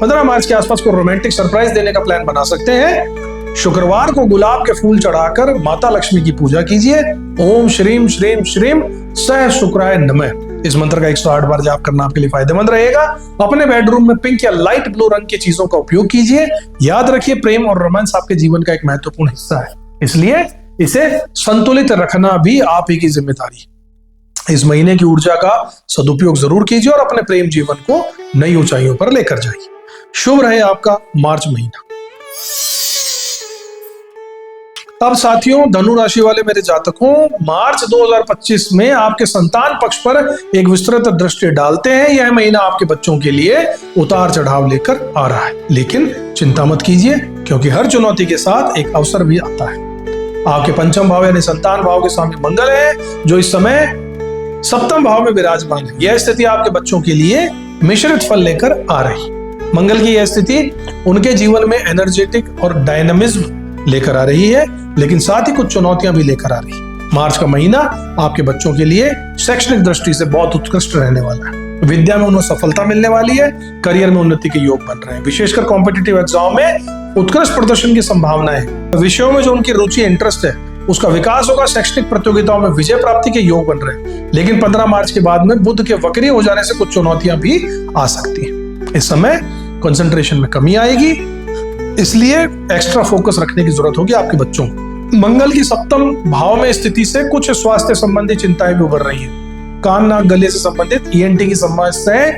15 मार्च के आसपास को रोमांटिक सरप्राइज देने का प्लान बना सकते हैं। शुक्रवार को गुलाब के फूल चढ़ाकर माता लक्ष्मी की पूजा कीजिए। ओम श्रीम श्रीम श्रीम सह शुक्राय नमः, इस मंत्र का 108 बार जाप करना आपके लिए फायदेमंद रहेगा। अपने बेडरूम में पिंक या लाइट ब्लू रंग की चीजों का उपयोग कीजिए। याद रखिए, प्रेम और रोमांस आपके जीवन का एक महत्वपूर्ण हिस्सा है, इसलिए इसे संतुलित रखना भी आप ही की जिम्मेदारी है। इस महीने की ऊर्जा का सदुपयोग जरूर कीजिए और अपने प्रेम जीवन को नई ऊंचाइयों पर लेकर जाइए। शुभ रहे आपका मार्च महीना। अब साथियों, धनु राशि वाले मेरे जातकों, मार्च 2025 में आपके संतान पक्ष पर एक विस्तृत दृष्टि डालते हैं। यह महीना आपके बच्चों के लिए उतार चढ़ाव लेकर आ रहा है, लेकिन चिंता मत कीजिए, क्योंकि हर चुनौती के साथ एक अवसर भी आता है। आपके 5वें भाव यानी संतान भाव के स्वामी मंगल है, जो इस समय 7वें भाव में विराजमान है। यह स्थिति आपके बच्चों के लिए मिश्रित फल लेकर आ रही। मंगल की यह स्थिति उनके जीवन में एनर्जेटिक और डायनामिज्म लेकर आ रही है, लेकिन साथ ही कुछ चुनौतियां भी लेकर आ रही है। मार्च का महीना आपके बच्चों के लिए शैक्षणिक दृष्टि से बहुत उत्कृष्ट रहने वाला है। विद्या में उन्हें सफलता मिलने वाली है, करियर में उन्नति के योग बन रहे हैं। विशेषकर कॉम्पिटिटिव एग्जाम में उत्कृष्ट प्रदर्शन की संभावना है। विषयों में जो उनकी रुचि इंटरेस्ट है उसका विकास होगा। शैक्षणिक प्रतियोगिताओं में विजय प्राप्ति के योग बन रहे हैं, लेकिन 15 मार्च के बाद में बुध के वक्री हो जाने से कुछ चुनौतियां भी आ सकती है। इस समय कंसंट्रेशन में कमी आएगी, इसलिए एक्स्ट्रा फोकस रखने की जरूरत होगी आपके बच्चों को। मंगल की 7वें भाव में स्थिति से कुछ स्वास्थ्य संबंधी चिंताएं भी उभर रही हैं। कान नाक गले से संबंधित ईएनटी की समस्याएं,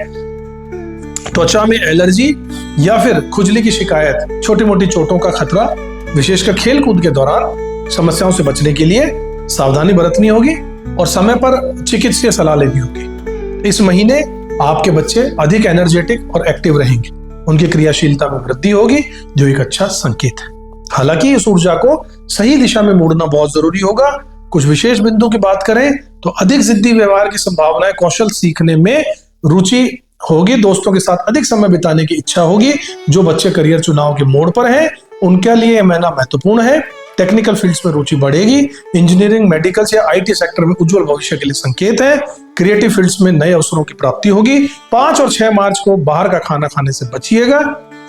त्वचा में एलर्जी या फिर खुजली की शिकायत, छोटी मोटी चोटों का खतरा, विशेषकर खेल कूद के दौरान समस्याओं से बचने के लिए सावधानी बरतनी होगी और समय पर चिकित्सीय सलाह लेनी होगी। इस महीने आपके बच्चे अधिक एनर्जेटिक और एक्टिव रहेंगे, उनकी क्रियाशीलता में वृद्धि होगी, जो एक अच्छा संकेत है। हालांकि इस ऊर्जा को सही दिशा में मोड़ना बहुत जरूरी होगा। कुछ विशेष बिंदु की बात करें तो अधिक जिद्दी व्यवहार की संभावना है, कौशल सीखने में रुचि होगी, दोस्तों के साथ अधिक समय बिताने की इच्छा होगी। जो बच्चे करियर चुनाव के मोड़ पर हैं उनके लिए यह महीना महत्वपूर्ण है। टेक्निकल फील्ड्स में रुचि बढ़ेगी। इंजीनियरिंग, मेडिकल्स या आईटी सेक्टर में उज्जवल भविष्य के लिए संकेत है। क्रिएटिव फील्ड्स में नए अवसरों की प्राप्ति होगी। 5 और 6 मार्च को बाहर का खाना खाने से बचिएगा,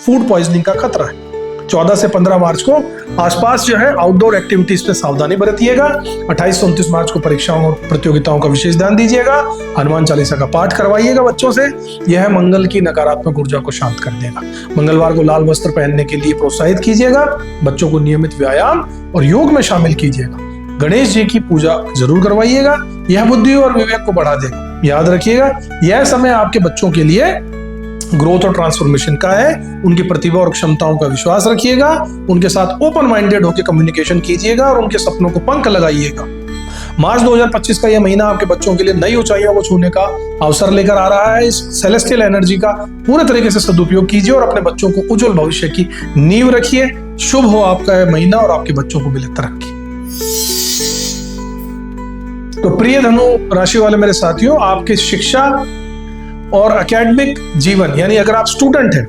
फूड पॉइजनिंग का खतरा है। 14 से 15 मार्च को आसपास जो है आउटडोर एक्टिविटीज पे सावधानी बरतिएगा। 28 से 29 मार्च को परीक्षाओं और प्रतियोगिताओं का विशेष ध्यान दीजिएगा। हनुमान चालीसा का पाठ करवाइएगा बच्चों से, यह मंगल की नकारात्मक ऊर्जा को शांत कर देगा। मंगलवार को लाल वस्त्र पहनने के लिए प्रोत्साहित कीजिएगा। बच्चों को नियमित व्यायाम और योग में शामिल कीजिएगा। गणेश जी की पूजा जरूर करवाइएगा, यह बुद्धि और विवेक को बढ़ा देगा। याद रखिएगा, यह समय आपके बच्चों के लिए ग्रोथ और ट्रांसफॉर्मेशन का है। उनकी प्रतिभा और क्षमताओं का विश्वास रखिएगा, उनके साथ ओपन माइंडेड होकर कम्युनिकेशन कीजिएगा और उनके सपनों को पंख लगाइएगा। मार्च 2025 का यह महीना आपके बच्चों के लिए नई ऊंचाइयों को छूने का अवसर लेकर आ रहा है। इस सेलेस्टियल एनर्जी का पूरे तरीके से सदुपयोग कीजिए और अपने बच्चों को उज्जवल भविष्य की नींव रखिए। शुभ हो आपका यह महीना और आपके बच्चों को मिले तरक्की। तो प्रिय धनु राशि वाले मेरे साथियों, आपकी शिक्षा और एकेडमिक जीवन, यानी अगर आप स्टूडेंट हैं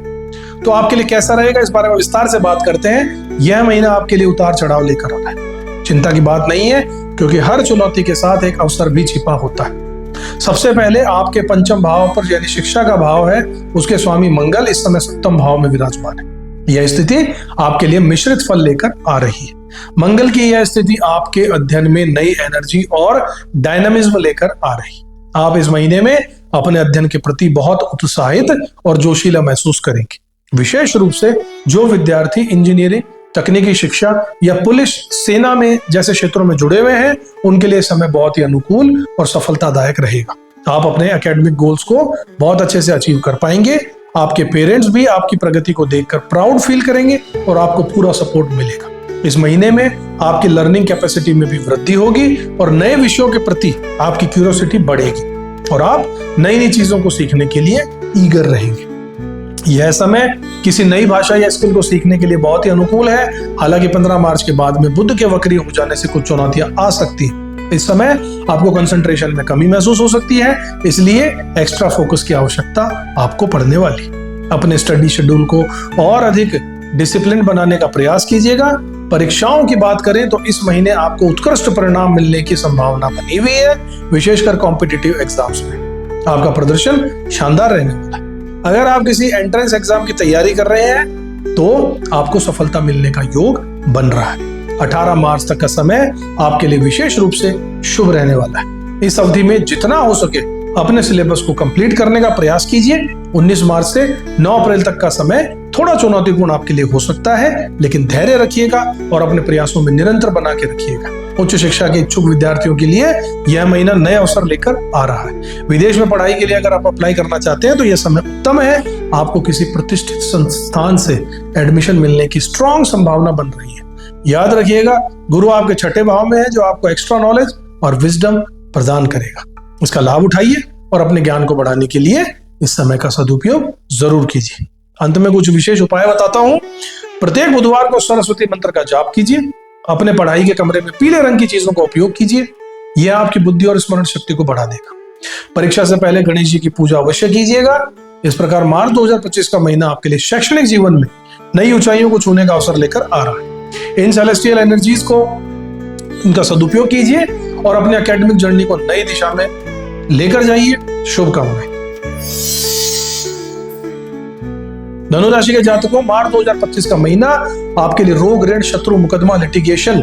तो आपके लिए कैसा रहेगा, इस बारे में विस्तार से बात करते हैं। यह महीना आपके लिए उतार चढ़ाव लेकर आता है। चिंता की बात नहीं है, क्योंकि हर चुनौती के साथ एक अवसर भी छिपा होता है। सबसे पहले आपके पंचम भाव पर यानी शिक्षा का भाव है, उसके स्वामी मंगल इस समय सप्तम भाव में विराजमान है। यह स्थिति आपके लिए मिश्रित फल लेकर आ रही है। मंगल की यह स्थिति आपके अध्ययन में नई एनर्जी और डायनामिज्म लेकर आ रही। आप इस महीने में अपने अध्ययन के प्रति बहुत उत्साहित और जोशीला महसूस करेंगे। विशेष रूप से जो विद्यार्थी इंजीनियरिंग, तकनीकी शिक्षा या पुलिस, सेना में जैसे क्षेत्रों में जुड़े हुए हैं, उनके लिए समय बहुत ही अनुकूल और सफलतादायक रहेगा। आप अपने एकेडमिक गोल्स को बहुत अच्छे से अचीव कर पाएंगे। आपके पेरेंट्स भी आपकी प्रगति को देखकर प्राउड फील करेंगे और आपको पूरा सपोर्ट मिलेगा। इस महीने में आपकी लर्निंग कैपेसिटी में भी वृद्धि होगी और नए विषयों के प्रति आपकी क्यूरियोसिटी बढ़ेगी और आप नई नई चीजों को सीखने के लिए ईगर रहेंगे। यह समय किसी नई भाषा या स्किल को सीखने के लिए बहुत ही अनुकूल है। हालांकि 15 मार्च के बाद में बुध के वक्री हो जाने से कुछ चुनौतियां आ सकती हैं। इस समय आपको कंसंट्रेशन में कमी महसूस हो सकती है, इसलिए एक्स्ट्रा फोकस की आवश्यकता आपको पड़ने वाली। अपने स्टडी शेड्यूल को और अधिक डिसिप्लिन बनाने का प्रयास कीजिएगा। परीक्षाओं की बात करें तो इस महीने आपको उत्कृष्ट परिणाम मिलने की संभावना बनी हुई है। विशेषकर कॉम्पिटिटिव एग्जाम्स में आपका प्रदर्शन शानदार रहने वाला है। अगर आप किसी एंट्रेंस एग्जाम की तैयारी कर रहे हैं तो आपको सफलता मिलने का योग बन रहा है। 18 मार्च तक का समय आपके लिए विशेष रूप से शुभ रहने वाला है। इस अवधि में जितना हो सके अपने सिलेबस को कंप्लीट करने का प्रयास कीजिए। 19 मार्च से 9 अप्रैल तक का समय थोड़ा चुनौतीपूर्ण आपके लिए हो सकता है, लेकिन धैर्य रखिएगा और अपने प्रयासों में निरंतर बना के रखिएगा। उच्च शिक्षा के इच्छुक विद्यार्थियों के लिए यह महीना नए अवसर लेकर आ रहा है। विदेश में पढ़ाई के लिए अगर आप अप्लाई करना चाहते हैं तो यह समय उत्तम है। आपको किसी प्रतिष्ठित संस्थान से एडमिशन मिलने की स्ट्रॉन्ग संभावना बन रही है। याद रखिएगा, गुरु आपके छठे भाव में है, जो आपको एक्स्ट्रा नॉलेज और विजडम प्रदान करेगा। इसका लाभ उठाइए और अपने ज्ञान को बढ़ाने के लिए इस समय का सदुपयोग जरूर कीजिए। अंत में कुछ विशेष उपाय बताता हूं। प्रत्येक बुधवार को सरस्वती मंत्र का जाप कीजिए। अपने पढ़ाई के कमरे में पीले रंग की चीजों का उपयोग कीजिए। यह आपकी बुद्धि और स्मरण शक्ति को बढ़ा देगा। परीक्षा से पहले गणेश जी की पूजा अवश्य कीजिएगा। इस प्रकार मार्च 2025 का महीना आपके लिए शैक्षणिक जीवन में नई ऊंचाइयों को छूने का अवसर लेकर आ रहा है। इन सेलेस्टियल एनर्जीज को, इनका सदुपयोग कीजिए और अपने एकेडमिक जर्नी को नई दिशा में लेकर जाइए। शुभकामनाएं। धनु राशि के जातकों, मार्च 2025 का महीना आपके लिए रोग, ऋण, शत्रु, मुकदमा, लिटिगेशन,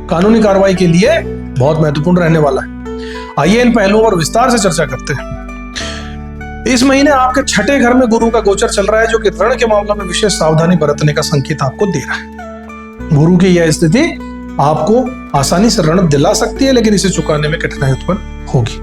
कानूनी कार्रवाई के लिए बहुत महत्वपूर्ण रहने वाला है। आइए इन पहलुओं पर विस्तार से चर्चा करते हैं। इस महीने आपके छठे घर में गुरु का गोचर चल रहा है, जो कि ऋण के मामलों में विशेष सावधानी बरतने का संकेत आपको दे रहा है। गुरु की यह स्थिति आपको आसानी से ऋण दिला सकती है, लेकिन इसे चुकाने में कठिनाई उत्पन्न होगी।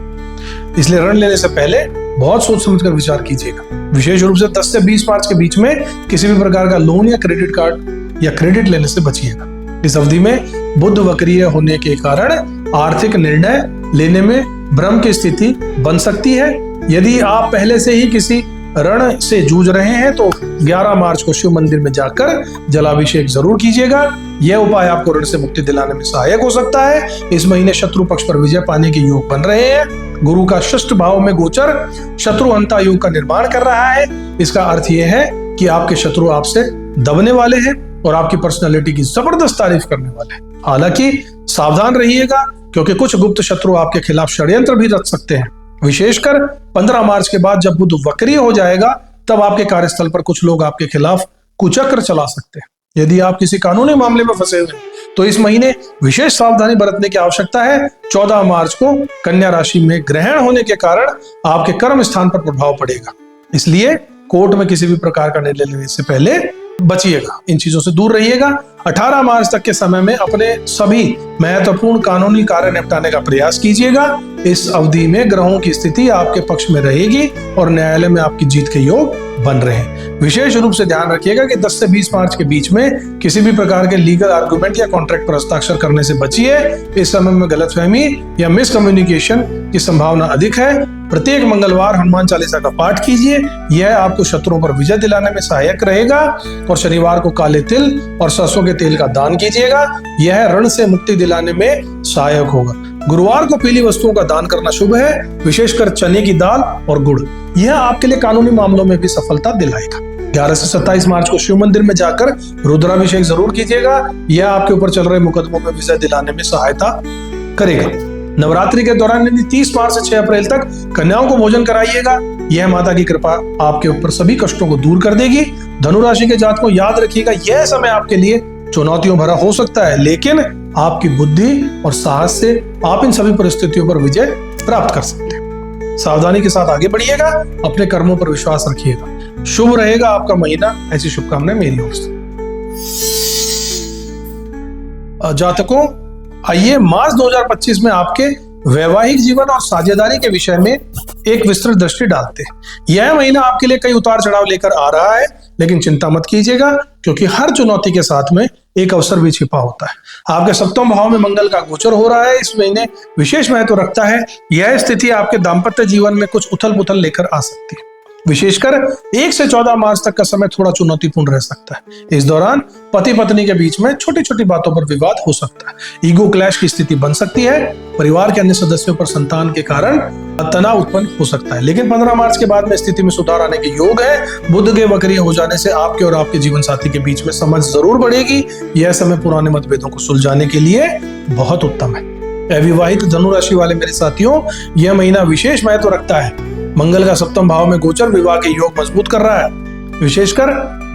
इसलिए ऋण लेने से पहले बहुत सोच समझकर विचार कीजिएगा। विशेष रूप से 10 से 20 मार्च के बीच में किसी भी प्रकार का लोन या क्रेडिट कार्ड या क्रेडिट लेने से बचिएगा। इस अवधि में बुध वक्रीय होने के कारण आर्थिक निर्णय लेने में भ्रम की स्थिति बन सकती है। यदि आप पहले से ही किसी ऋण से जूझ रहे हैं तो 11 मार्च को शिव मंदिर में जाकर जलाभिषेक जरूर कीजिएगा। यह उपाय आपको ऋण से मुक्ति दिलाने में सहायक हो सकता है। इस महीने शत्रु पक्ष पर विजय पाने के योग बन रहे हैं। गुरु का षष्ठ भाव में गोचर शत्रु अंता योग का निर्माण कर रहा है। इसका अर्थ यह है कि आपके शत्रु आपसे दबने वाले हैं और आपकी पर्सनालिटी की जबरदस्त तारीफ करने वाले हैं। हालांकि सावधान रहिएगा, क्योंकि कुछ गुप्त शत्रु आपके खिलाफ षड्यंत्र भी रच सकते हैं। विशेषकर 15 मार्च के बाद जब बुध वक्री हो जाएगा, तब आपके कार्यस्थल पर कुछ लोग आपके खिलाफ कुचक्र चला सकते हैं। यदि आप किसी कानूनी मामले में फंसे हुए हैं तो इस महीने विशेष सावधानी बरतने की आवश्यकता है। 14 मार्च को कन्या राशि में ग्रहण होने के कारण आपके कर्म स्थान पर प्रभाव पड़ेगा, इसलिए कोर्ट में किसी भी प्रकार का निर्णय लेने से पहले बचिएगा, इन चीजों से दूर रहिएगा। 18 मार्च तक के समय में अपने सभी महत्वपूर्ण कानूनी कार्य निपटाने का प्रयास कीजिएगा। इस अवधि में ग्रहों की स्थिति आपके पक्ष में रहेगी और न्यायालय में आपकी जीत के योग बन रहे हैं। विशेष रूप से ध्यान रखिएगा कि 10 से 20 मार्च के बीच में किसी भी प्रकार के लीगल आर्गुमेंट या कॉन्ट्रैक्ट पर हस्ताक्षर करने से बचिए। इस समय में गलतफहमी या मिसकम्युनिकेशन की संभावना अधिक है। प्रत्येक मंगलवार हनुमान चालीसा का पाठ कीजिए, यह आपको शत्रुओं पर विजय दिलाने में सहायक रहेगा। और शनिवार को काले तिल और सरसों के तेल का दान कीजिएगा, यह ऋण से मुक्ति दिलाने में सहायक होगा। गुरुवार को पीली वस्तुओं का दान करना शुभ है, विशेषकर चने की दाल और गुड़। यह आपके लिए कानूनी मामलों में भी सफलता दिलाएगा। 11 से 27 मार्च को शिव मंदिर में जाकर रुद्राभिषेक जरूर कीजिएगा, यह आपके ऊपर चल रहे मुकदमों में विजय दिलाने में सहायता करेगा। नवरात्रि के दौरान यानी 30 मार्च से 6 अप्रैल तक कन्याओं को भोजन कराइएगा। यह माता की कृपा आपके ऊपर सभी कष्टों को दूर कर देगी। धनु राशि के जातकों को याद रखिएगा, यह समय आपके लिए चुनौतियों भरा हो सकता है, लेकिन आपकी बुद्धि और साहस से आप इन सभी परिस्थितियों पर विजय प्राप्त कर सकते हैं। सावधानी के साथ आगे बढ़िएगा, अपने कर्मों पर विश्वास रखिएगा। शुभ रहेगा आपका महीना, ऐसी शुभकामनाएं मेरी ओर से। जातकों, आइए मार्च 2025 में आपके वैवाहिक जीवन और साझेदारी के विषय में एक विस्तृत दृष्टि डालते हैं। यह महीना आपके लिए कई उतार चढ़ाव लेकर आ रहा है, लेकिन चिंता मत कीजिएगा, क्योंकि हर चुनौती के साथ में एक अवसर भी छिपा होता है। आपके सप्तम भाव में मंगल का गोचर हो रहा है, इस महीने विशेष महत्व रखता है। यह स्थिति आपके दाम्पत्य जीवन में कुछ उथल पुथल लेकर आ सकती है। विशेषकर 1 से 14 मार्च तक का समय थोड़ा चुनौतीपूर्ण रह सकता है। इस दौरान पति पत्नी के बीच में छोटी छोटी बातों पर विवाद हो सकता है। ईगो क्लैश की स्थिति बन सकती है। परिवार के अन्य सदस्यों पर संतान के कारण तनाव उत्पन्न हो सकता है, लेकिन 15 मार्च के बाद में स्थिति में सुधार आने के योग है। बुध के वक्रीय हो जाने से आपके और आपके जीवन साथी के बीच में समझ जरूर बढ़ेगी। यह समय पुराने मतभेदों को सुलझाने के लिए बहुत उत्तम है। अविवाहित धनु राशि वाले मेरे साथियों, यह महीना विशेष महत्व रखता है। मंगल का सप्तम भाव में गोचर विवाह के योग मजबूत कर रहा है। विशेषकर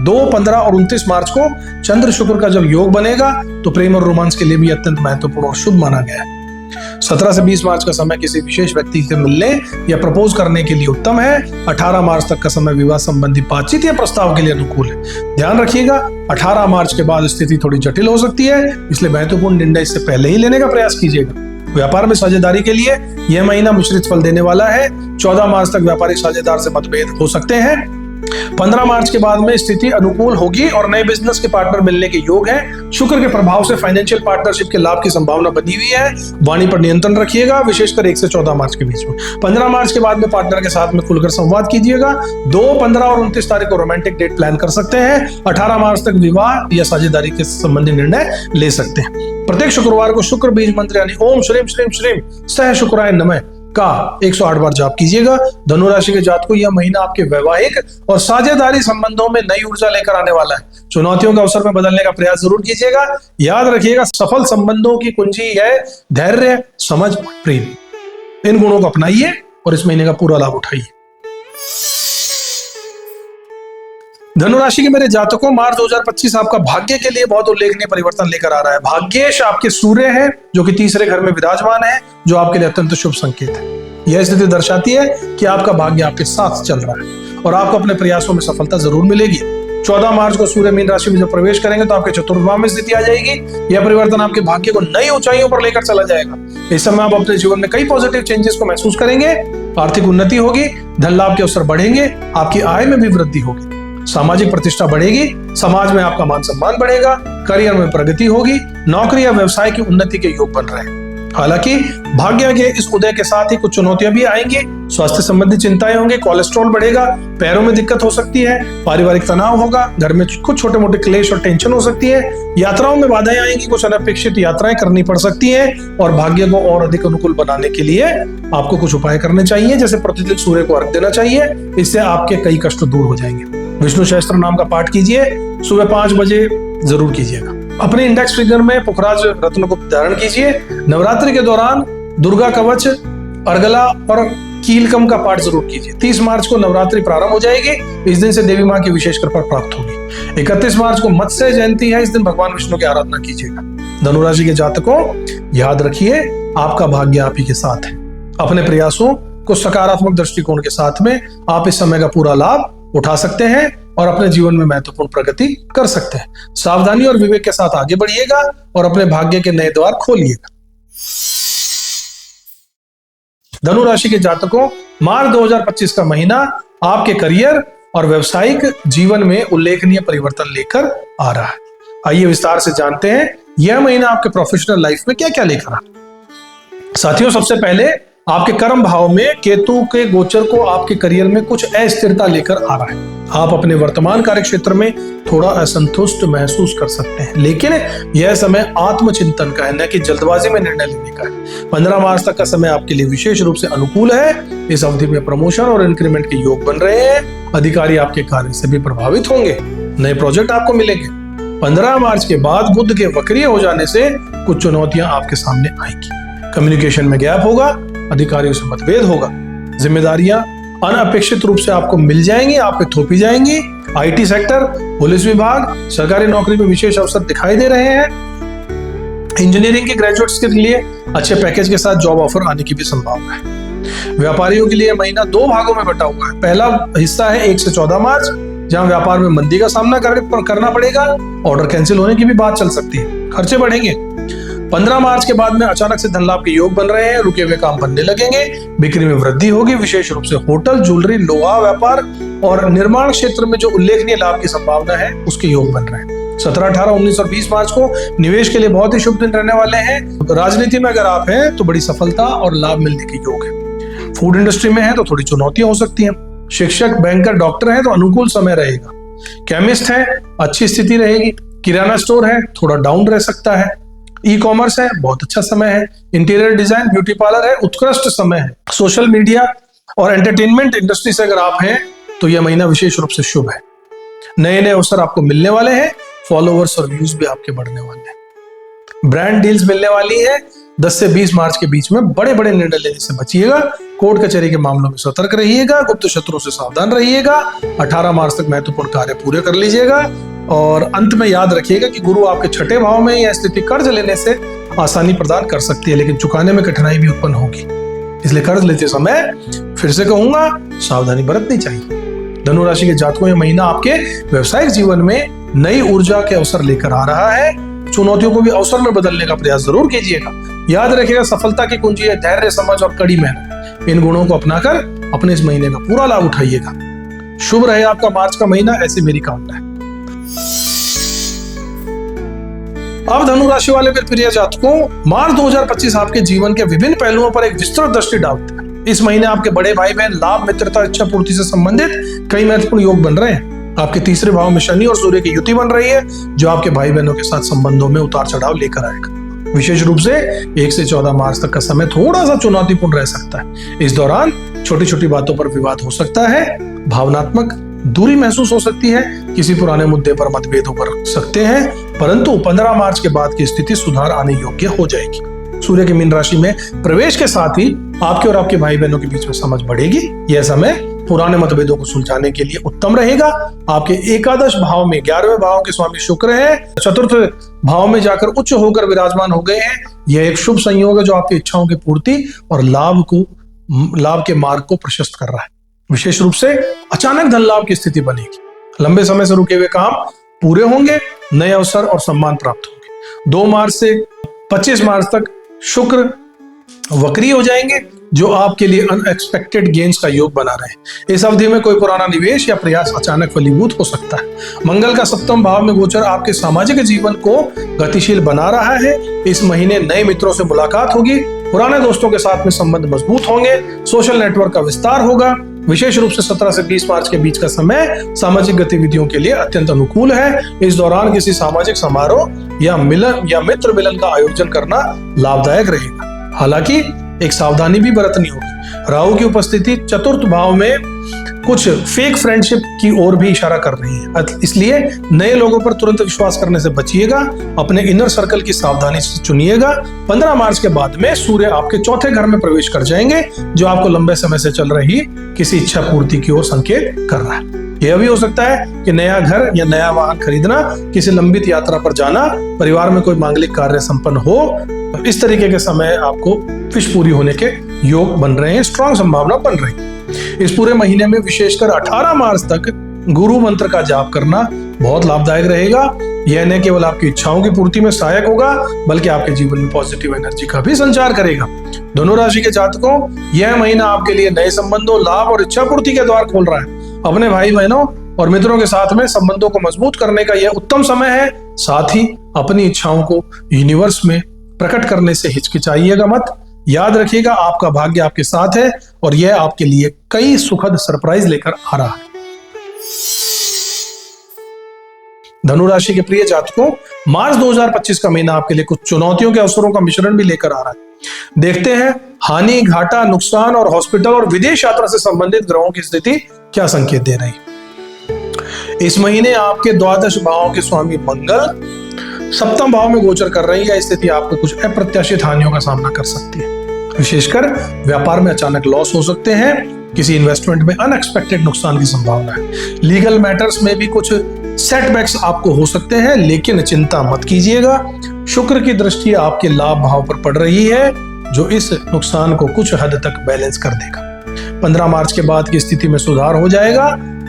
2, 15 और 29 मार्च को चंद्र शुक्र का जब योग बनेगा तो प्रेम और रोमांस के लिए भी अत्यंत महत्वपूर्ण और शुभ माना गया है। 17 से 20 मार्च का समय किसी विशेष व्यक्ति से मिलने या प्रपोज करने के लिए उत्तम है। 18 मार्च तक का समय विवाह संबंधी बातचीत या प्रस्ताव के लिए अनुकूल है। ध्यान रखिएगा, 18 मार्च के बाद स्थिति थोड़ी जटिल हो सकती है, इसलिए महत्वपूर्ण निर्णय इससे पहले ही लेने का प्रयास कीजिएगा। व्यापार में साझेदारी के लिए यह महीना मिश्रित फल देने वाला है। 14 मार्च तक व्यापारिक साझेदार से मतभेद हो सकते हैं। 15 मार्च के बाद में स्थिति अनुकूल होगी और नए बिजनेस के पार्टनर मिलने के योग है। शुक्र के प्रभाव से फाइनेंशियल पार्टनरशिप के लाभ की संभावना बनी हुई है। वाणी पर नियंत्रण रखिएगा, विशेषकर 1 से 14 मार्च के बीच में। 15 मार्च के बाद में पार्टनर के साथ में खुलकर संवाद कीजिएगा। 2, 15 और 29 तारीख को रोमांटिक डेट प्लान कर सकते हैं। 18 मार्च तक विवाह या साझेदारी के संबंधी निर्णय ले सकते हैं। प्रत्येक शुक्रवार को शुक्र बीज मंत्र यानी ओम श्रीम श्रीम श्रीम सह शुक्राय नमः का 108 बार जाप कीजिएगा। धनु राशि के जातकों, यह महीना आपके वैवाहिक और साझेदारी संबंधों में नई ऊर्जा लेकर आने वाला है। चुनौतियों का अवसर में बदलने का प्रयास जरूर कीजिएगा। याद रखिएगा, सफल संबंधों की कुंजी है धैर्य, समझ, प्रेम। इन गुणों को अपनाइए और इस महीने का पूरा लाभ उठाइए। धनु राशि के मेरे जातकों, मार्च 2025 आपका भाग्य के लिए बहुत उल्लेखनीय परिवर्तन लेकर आ रहा है। भाग्येश आपके सूर्य है, जो कि तीसरे घर में विराजमान है, जो आपके लिए अत्यंत शुभ संकेत है। यह स्थिति दर्शाती है कि आपका भाग्य आपके साथ चल रहा है और आपको अपने प्रयासों में सफलता जरूर मिलेगी। 14 मार्च को सूर्य मीन राशि में जब प्रवेश करेंगे तो आपके चतुर्थ भाव में स्थिति आ जाएगी। यह परिवर्तन आपके भाग्य को नई ऊंचाइयों पर लेकर चला जाएगा। इस समय आप अपने जीवन में कई पॉजिटिव चेंजेस को महसूस करेंगे। आर्थिक उन्नति होगी, धन लाभ के अवसर बढ़ेंगे, आपकी आय में भी वृद्धि होगी, सामाजिक प्रतिष्ठा बढ़ेगी, समाज में आपका मान सम्मान बढ़ेगा, करियर में प्रगति होगी, नौकरी या व्यवसाय की उन्नति के योग बन रहे हैं। हालांकि भाग्य के इस उदय के साथ ही कुछ चुनौतियां भी आएंगी। स्वास्थ्य संबंधी चिंताएं होंगी, कोलेस्ट्रॉल बढ़ेगा, पैरों में दिक्कत हो सकती है, पारिवारिक तनाव होगा, घर में कुछ छोटे मोटे क्लेश और टेंशन हो सकती है, यात्राओं में बाधाएं आएंगी, कुछ अनपेक्षित यात्राएं करनी पड़ सकती हैं। और भाग्य को और अधिक अनुकूल बनाने के लिए आपको कुछ उपाय करने चाहिए, जैसे प्रतिदिन सूर्य को अर्घ्य देना चाहिए। इससे आपके कई कष्ट दूर हो जाएंगे। विष्णु सहस्त्र नाम का पाठ कीजिए, सुबह 5 बजे जरूर कीजिएगा। अपने इंडेक्स फिंगर में पुखराज रत्न को धारण कीजिए। नवरात्रि के दौरान दुर्गा कवच, अर्गला और कीलकम का पाठ जरूर कीजिए। 30 मार्च को नवरात्रि प्रारंभ हो जाएगी। इस दिन से देवी मां की विशेष कृपा प्राप्त होगी। 31 मार्च को मत्स्य जयंती है, इस दिन भगवान विष्णु की आराधना कीजिएगा। धनु राशि के जातकों, याद रखिए, आपका भाग्य आप ही के साथ है। अपने प्रयासों को सकारात्मक दृष्टिकोण के साथ में आप इस समय का पूरा लाभ उठा सकते हैं और अपने जीवन में महत्वपूर्ण प्रगति कर सकते हैं। सावधानी और विवेक के साथ आगे बढ़िएगा और अपने भाग्य के नए द्वार खोलिएगा। धनु राशि के जातकों, मार्च 2025 का महीना आपके करियर और व्यावसायिक जीवन में उल्लेखनीय परिवर्तन लेकर आ रहा है। आइए विस्तार से जानते हैं यह महीना आपके प्रोफेशनल लाइफ में क्या क्या लेकर आ रहा है। साथियों, सबसे पहले आपके कर्म भाव में केतु के गोचर को आपके करियर में कुछ अस्थिरता लेकर आ रहा है। आप अपने वर्तमान कार्य क्षेत्र में थोड़ा असंतुष्ट महसूस कर सकते हैं, लेकिन यह समय आत्मचिंतन का है, न कि जल्दबाजी में निर्णय लेने का है। 15 मार्च तक का समय आपके लिए विशेष रूप से अनुकूल है। इस अवधि में प्रमोशन और इंक्रीमेंट के योग बन रहे हैं। अधिकारी आपके कार्य से भी प्रभावित होंगे, नए प्रोजेक्ट आपको मिलेंगे। 15 मार्च के बाद बुध के वक्रीय हो जाने से कुछ चुनौतियां आपके सामने आएंगी। कम्युनिकेशन में गैप होगा, अधिकारियों से मतभेद होगा, जिम्मेदारियां अनअपेक्षित रूप से आपको मिल जाएंगी, आप पे थोपी जाएंगी। आईटी सेक्टर, पुलिस विभाग, सरकारी नौकरी में विशेष अवसर दिखाई दे रहे हैं। इंजीनियरिंग के ग्रेजुएट्स के लिए अच्छे पैकेज के साथ जॉब ऑफर आने की भी संभावना है। व्यापारियों के लिए महीना 2 भागों में बटा हुआ है। पहला हिस्सा है 1 से 14 मार्च, जहां व्यापार में मंदी का सामना करना पड़ेगा, ऑर्डर कैंसिल होने की भी बात चल सकती है, खर्चे बढ़ेंगे। 15 मार्च के बाद में अचानक से धन लाभ के योग बन रहे हैं, रुके हुए काम बनने लगेंगे, बिक्री में वृद्धि होगी, विशेष रूप से होटल, ज्वेलरी, लोहा व्यापार और निर्माण क्षेत्र में जो उल्लेखनीय लाभ की संभावना है उसके योग बन रहे हैं। 17, 18, 19 और 20 मार्च को निवेश के लिए बहुत ही शुभ दिन रहने वाले हैं। राजनीति में अगर आप हैं तो बड़ी सफलता और लाभ मिलने के योग है। फूड इंडस्ट्री में है तो थोड़ी चुनौतियां हो सकती हैं। शिक्षक, बैंकर, डॉक्टर है तो अनुकूल समय रहेगा। केमिस्ट है, अच्छी स्थिति रहेगी। किराना स्टोर है, थोड़ा डाउन रह सकता है। ई कॉमर्स है, बहुत अच्छा समय है। इंटीरियर डिजाइन, ब्यूटी पार्लर है, उत्कृष्ट समय है। सोशल मीडिया और एंटरटेनमेंट इंडस्ट्री से अगर आप हैं तो यह महीना विशेष रूप से शुभ है। नए नए अवसर आपको मिलने वाले हैं, फॉलोवर्स और व्यूज भी आपके बढ़ने वाले हैं। ब्रांड डील्स मिलने वाली है। 10 से 20 मार्च के बीच में बड़े बड़े निर्णय लेने से बचिएगा। कोर्ट कचहरी के मामलों में सतर्क रहिएगा, गुप्त शत्रुओं से सावधान रहिएगा। 18 मार्च तक महत्वपूर्ण कार्य पूरे कर लीजिएगा। और अंत में याद रखिएगा कि गुरु आपके 6ठे भाव में यह स्थिति कर्ज लेने से आसानी प्रदान कर सकती है, लेकिन चुकाने में कठिनाई भी उत्पन्न होगी। इसलिए कर्ज लेते समय फिर से कहूंगा, सावधानी बरतनी चाहिए। धनु राशि के जातकों, यह महीना आपके व्यवसायिक जीवन में नई ऊर्जा के अवसर लेकर आ रहा है। चुनौतियों को भी अवसर में बदलने का प्रयास जरूर कीजिएगा। याद रखिएगा, सफलता की कुंजी है धैर्य, समझ और कड़ी मेहनत। इन गुणों को अपनाकर अपने इस महीने का पूरा लाभ उठाइएगा। शुभ रहे आपका मार्च का महीना, ऐसी मेरी कामना है। अब धनु राशि वाले प्रिय जातकों, मार्च 2025 आपके जीवन के विभिन्न पहलुओं पर एक विस्तृत दृष्टि डालता है। इस महीने आपके बड़े भाई बहन, लाभ, मित्रता, इच्छा पूर्ति से संबंधित कई महत्वपूर्ण योग बन रहे हैं। आपके तीसरे भाव में शनि और सूर्य की युति बन रही है, जो आपके भाई बहनों के साथ संबंधों में उतार चढ़ाव लेकर आएगा। विशेष रूप से 1 से 14 मार्च तक का समय थोड़ा सा चुनौतीपूर्ण रह सकता है। इस दौरान छोटी छोटी बातों पर विवाद हो सकता है, भावनात्मक दूरी महसूस हो सकती है, किसी पुराने मुद्दे पर मतभेद हो सकते हैं, परंतु 15 मार्च के बाद की स्थिति सुधार आने योग्य हो जाएगी। सूर्य के मीन राशि में प्रवेश के साथ ही आपके और आपके भाई बहनों के बीच में समझ बढ़ेगी। यह समय पुराने मतभेदों को सुलझाने के लिए उत्तम रहेगा। आपके एकादश भाव में 11वें भाव के स्वामी शुक्र है, चतुर्थ भाव में जाकर उच्च होकर विराजमान हो गए हैं। यह एक शुभ संयोग है जो आपकी इच्छाओं की पूर्ति और लाभ के मार्ग को प्रशस्त कर रहा है। विशेष रूप से अचानक धन लाभ की स्थिति बनेगी। लंबे समय से रुके हुए काम पूरे होंगे, नए अवसर और सम्मान प्राप्त होंगे। 2 मार्च से 25 मार्च तक शुक्र वक्री हो जाएंगे, जो आपके लिए अनएक्सपेक्टेड गेन्स का योग बना रहे हैं। इस अवधि में कोई पुराना निवेश या प्रयास अचानक फलीभूत हो सकता है। मंगल का 7वें भाव में गोचर आपके सामाजिक जीवन को गतिशील बना रहा है। इस महीने नए मित्रों से मुलाकात होगी, पुराने दोस्तों के साथ में संबंध मजबूत होंगे, सोशल नेटवर्क का विस्तार होगा। विशेष रूप से 17 से 20 मार्च के बीच का समय सामाजिक गतिविधियों के लिए अत्यंत अनुकूल है। इस दौरान किसी सामाजिक समारोह या मिलन या मित्र मिलन का आयोजन करना लाभदायक रहेगा। हालांकि एक सावधानी भी बरतनी होगी। राहु की उपस्थिति चतुर्थ भाव में कुछ फेक फ्रेंडशिप की ओर भी इशारा कर रही है, इसलिए नए लोगों पर तुरंत विश्वास करने से बचिएगा। अपने इनर सर्कल की सावधानी से चुनिएगा। 15 मार्च के बाद में सूर्य आपके चौथे घर में प्रवेश कर जाएंगे, जो आपको लंबे समय से चल रही किसी इच्छा पूर्ति की ओर संकेत कर रहा है। यह भी हो सकता है कि नया घर या नया वाहन खरीदना, किसी लंबित यात्रा पर जाना, परिवार में कोई मांगलिक कार्य संपन्न हो। इस तरीके के समय आपको विश पूरी होने के योग बन रहे हैं, स्ट्रॉन्ग संभावना बन रही है। इस पूरे महीने में विशेषकर 18 मार्च तक गुरु मंत्र का जाप करना बहुत लाभदायक रहेगा। यह न केवल आपकी इच्छाओं की पूर्ति में सहायक होगा, बल्कि आपके जीवन में पॉजिटिव एनर्जी का भी संचार करेगा। धनु राशि के जातकों, यह महीना आपके लिए नए संबंधों, लाभ और इच्छा पूर्ति के द्वार खोल रहा है। अपने भाई बहनों और मित्रों के साथ में संबंधों को मजबूत करने का यह उत्तम समय है। साथ ही अपनी इच्छाओं को यूनिवर्स में प्रकट करने से हिचकिचाइएगा मत। याद रखिएगा, आपका भाग्य आपके साथ है और यह आपके लिए कई सुखद सरप्राइज लेकर आ रहा है। धनु राशि के प्रिय जातकों, मार्च 2025 का महीना आपके लिए कुछ चुनौतियों के अवसरों का मिश्रण भी लेकर आ रहा है। देखते हैं हानि, घाटा, नुकसान और हॉस्पिटल और विदेश यात्रा से संबंधित ग्रहों की स्थिति क्या संकेत दे रही है। इस महीने आपके द्वादश भावों के स्वामी मंगल सप्तम भाव में गोचर कर रही है स्थिति आपको कुछ अप्रत्याशित हानियों का सामना कर सकती है। विशेषकर व्यापार में अचानक लॉस हो सकते हैं, किसी इन्वेस्टमेंट में अनएक्सपेक्टेड नुकसान की संभावना है। लीगल मैटर्स में भी कुछ सेटबैक्स आपको हो सकते हैं, लेकिन चिंता मत कीजिएगा। शुक्र की दृष्टि आपके लाभ भाव पर पड़ रही है, जो इस नुकसान को कुछ हद तक बैलेंस कर देगा। 15 मार्च के बाद की स्थिति में सुधार हो जाएगा।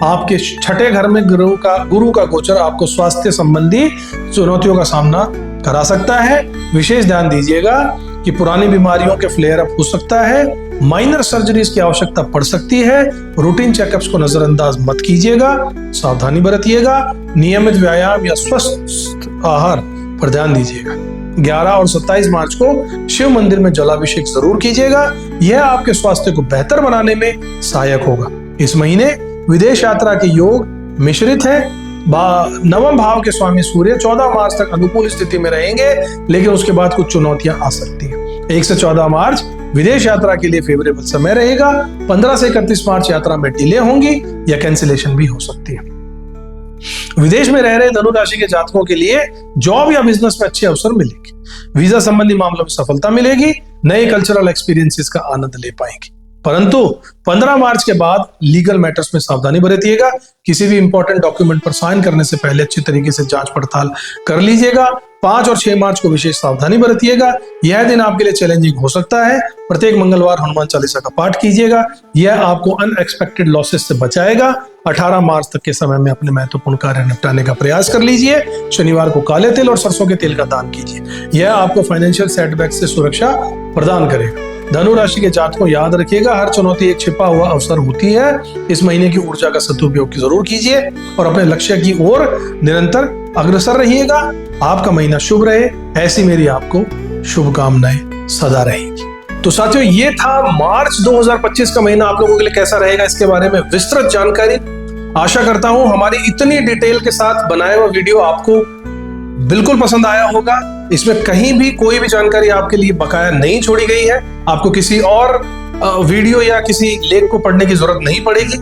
आपके छठे घर में गुरु का गोचर आपको स्वास्थ्य संबंधी चुनौतियों का सामना करा सकता है। विशेष ध्यान दीजिएगा कि पुरानी बीमारियों के फ्लेयर अप हो सकता है, माइनर सर्जरीज की आवश्यकता पड़ सकती है। रूटीन चेकअप्स को नजरअंदाज मत कीजिएगा, सावधानी बरतिएगा। नियमित व्यायाम या स्वस्थ आहार पर ध्यान दीजिएगा। 11 और 27 मार्च को शिव मंदिर में जलाभिषेक जरूर कीजिएगा, यह आपके स्वास्थ्य को बेहतर बनाने में सहायक होगा। इस महीने विदेश यात्रा के योग मिश्रित है। नवम भाव के स्वामी सूर्य 14 मार्च तक अनुकूल स्थिति में रहेंगे, लेकिन उसके बाद कुछ चुनौतियां आ सकती हैं। 1 से 14 मार्च विदेश यात्रा के लिए फेवरेबल समय रहेगा। 15 से 31 मार्च यात्रा में डिले होंगी या कैंसिलेशन भी हो सकती है। विदेश में रह रहे धनु राशि के जातकों के लिए जॉब या बिजनेस में अच्छे अवसर मिलेंगे। वीजा संबंधी मामलों में सफलता मिलेगी। नए कल्चरल एक्सपीरियंसेस का आनंद ले पाएंगे। परंतु 15 मार्च के बाद लीगल मैटर्स में सावधानी बरतिएगा। किसी भी इंपॉर्टेंट डॉक्यूमेंट पर साइन करने से पहले अच्छी तरीके से जांच पड़ताल कर लीजिएगा। 5 और 6 मार्च को विशेष सावधानी बरतिएगा। यह दिन आपके लिए चैलेंजिंग हो सकता है। प्रत्येक मंगलवार हनुमान चालीसा का पाठ कीजिएगा, यह आपको अनएक्सपेक्टेड लॉसेस से बचाएगा। 18 मार्च तक के समय में अपने महत्वपूर्ण कार्य निपटाने का प्रयास कर लीजिए। शनिवार को काले तिल और सरसों के तेल का दान कीजिए, यह आपको फाइनेंशियल सेटबैक से सुरक्षा प्रदान करेगा। धनु राशि के जातकों याद रखिएगा, हर चुनौती एक छिपा हुआ अवसर होती है। इस महीने की ऊर्जा का सदुपयोग जरूर कीजिए और अपने लक्ष्य की ओर निरंतर अग्रसर रहिएगा। आपका महीना शुभ रहे, ऐसी मेरी आपको शुभकामनाएं सदा रहेंगी। तो साथियों, ये था मार्च 2025 का महीना आप लोगों के लिए कैसा रहेगा, इसके बारे में विस्तृत जानकारी। आशा करता हूं हमारी इतनी डिटेल के साथ बनाया हुआ वीडियो आपको बिल्कुल पसंद आया होगा। इसमें कहीं भी कोई भी जानकारी आपके लिए बकाया नहीं छोड़ी गई है। आपको किसी और वीडियो या किसी लेख को पढ़ने की जरूरत नहीं पड़ेगी।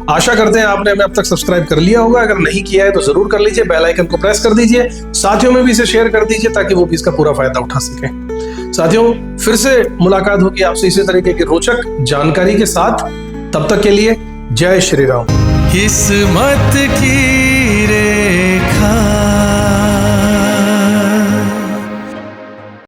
आशा करते हैं आपने हमें अब तक सब्सक्राइब कर लिया होगा। अगर नहीं किया है तो जरूर कर लीजिए, बेल आइकन को प्रेस कर दीजिए। साथियों में भी इसे शेयर कर दीजिए ताकि वो भी इसका पूरा फायदा उठा सके। साथियों, फिर से मुलाकात होगी आपसे इसी तरीके की रोचक जानकारी के साथ। तब तक के लिए जय श्री राम। किस्मत की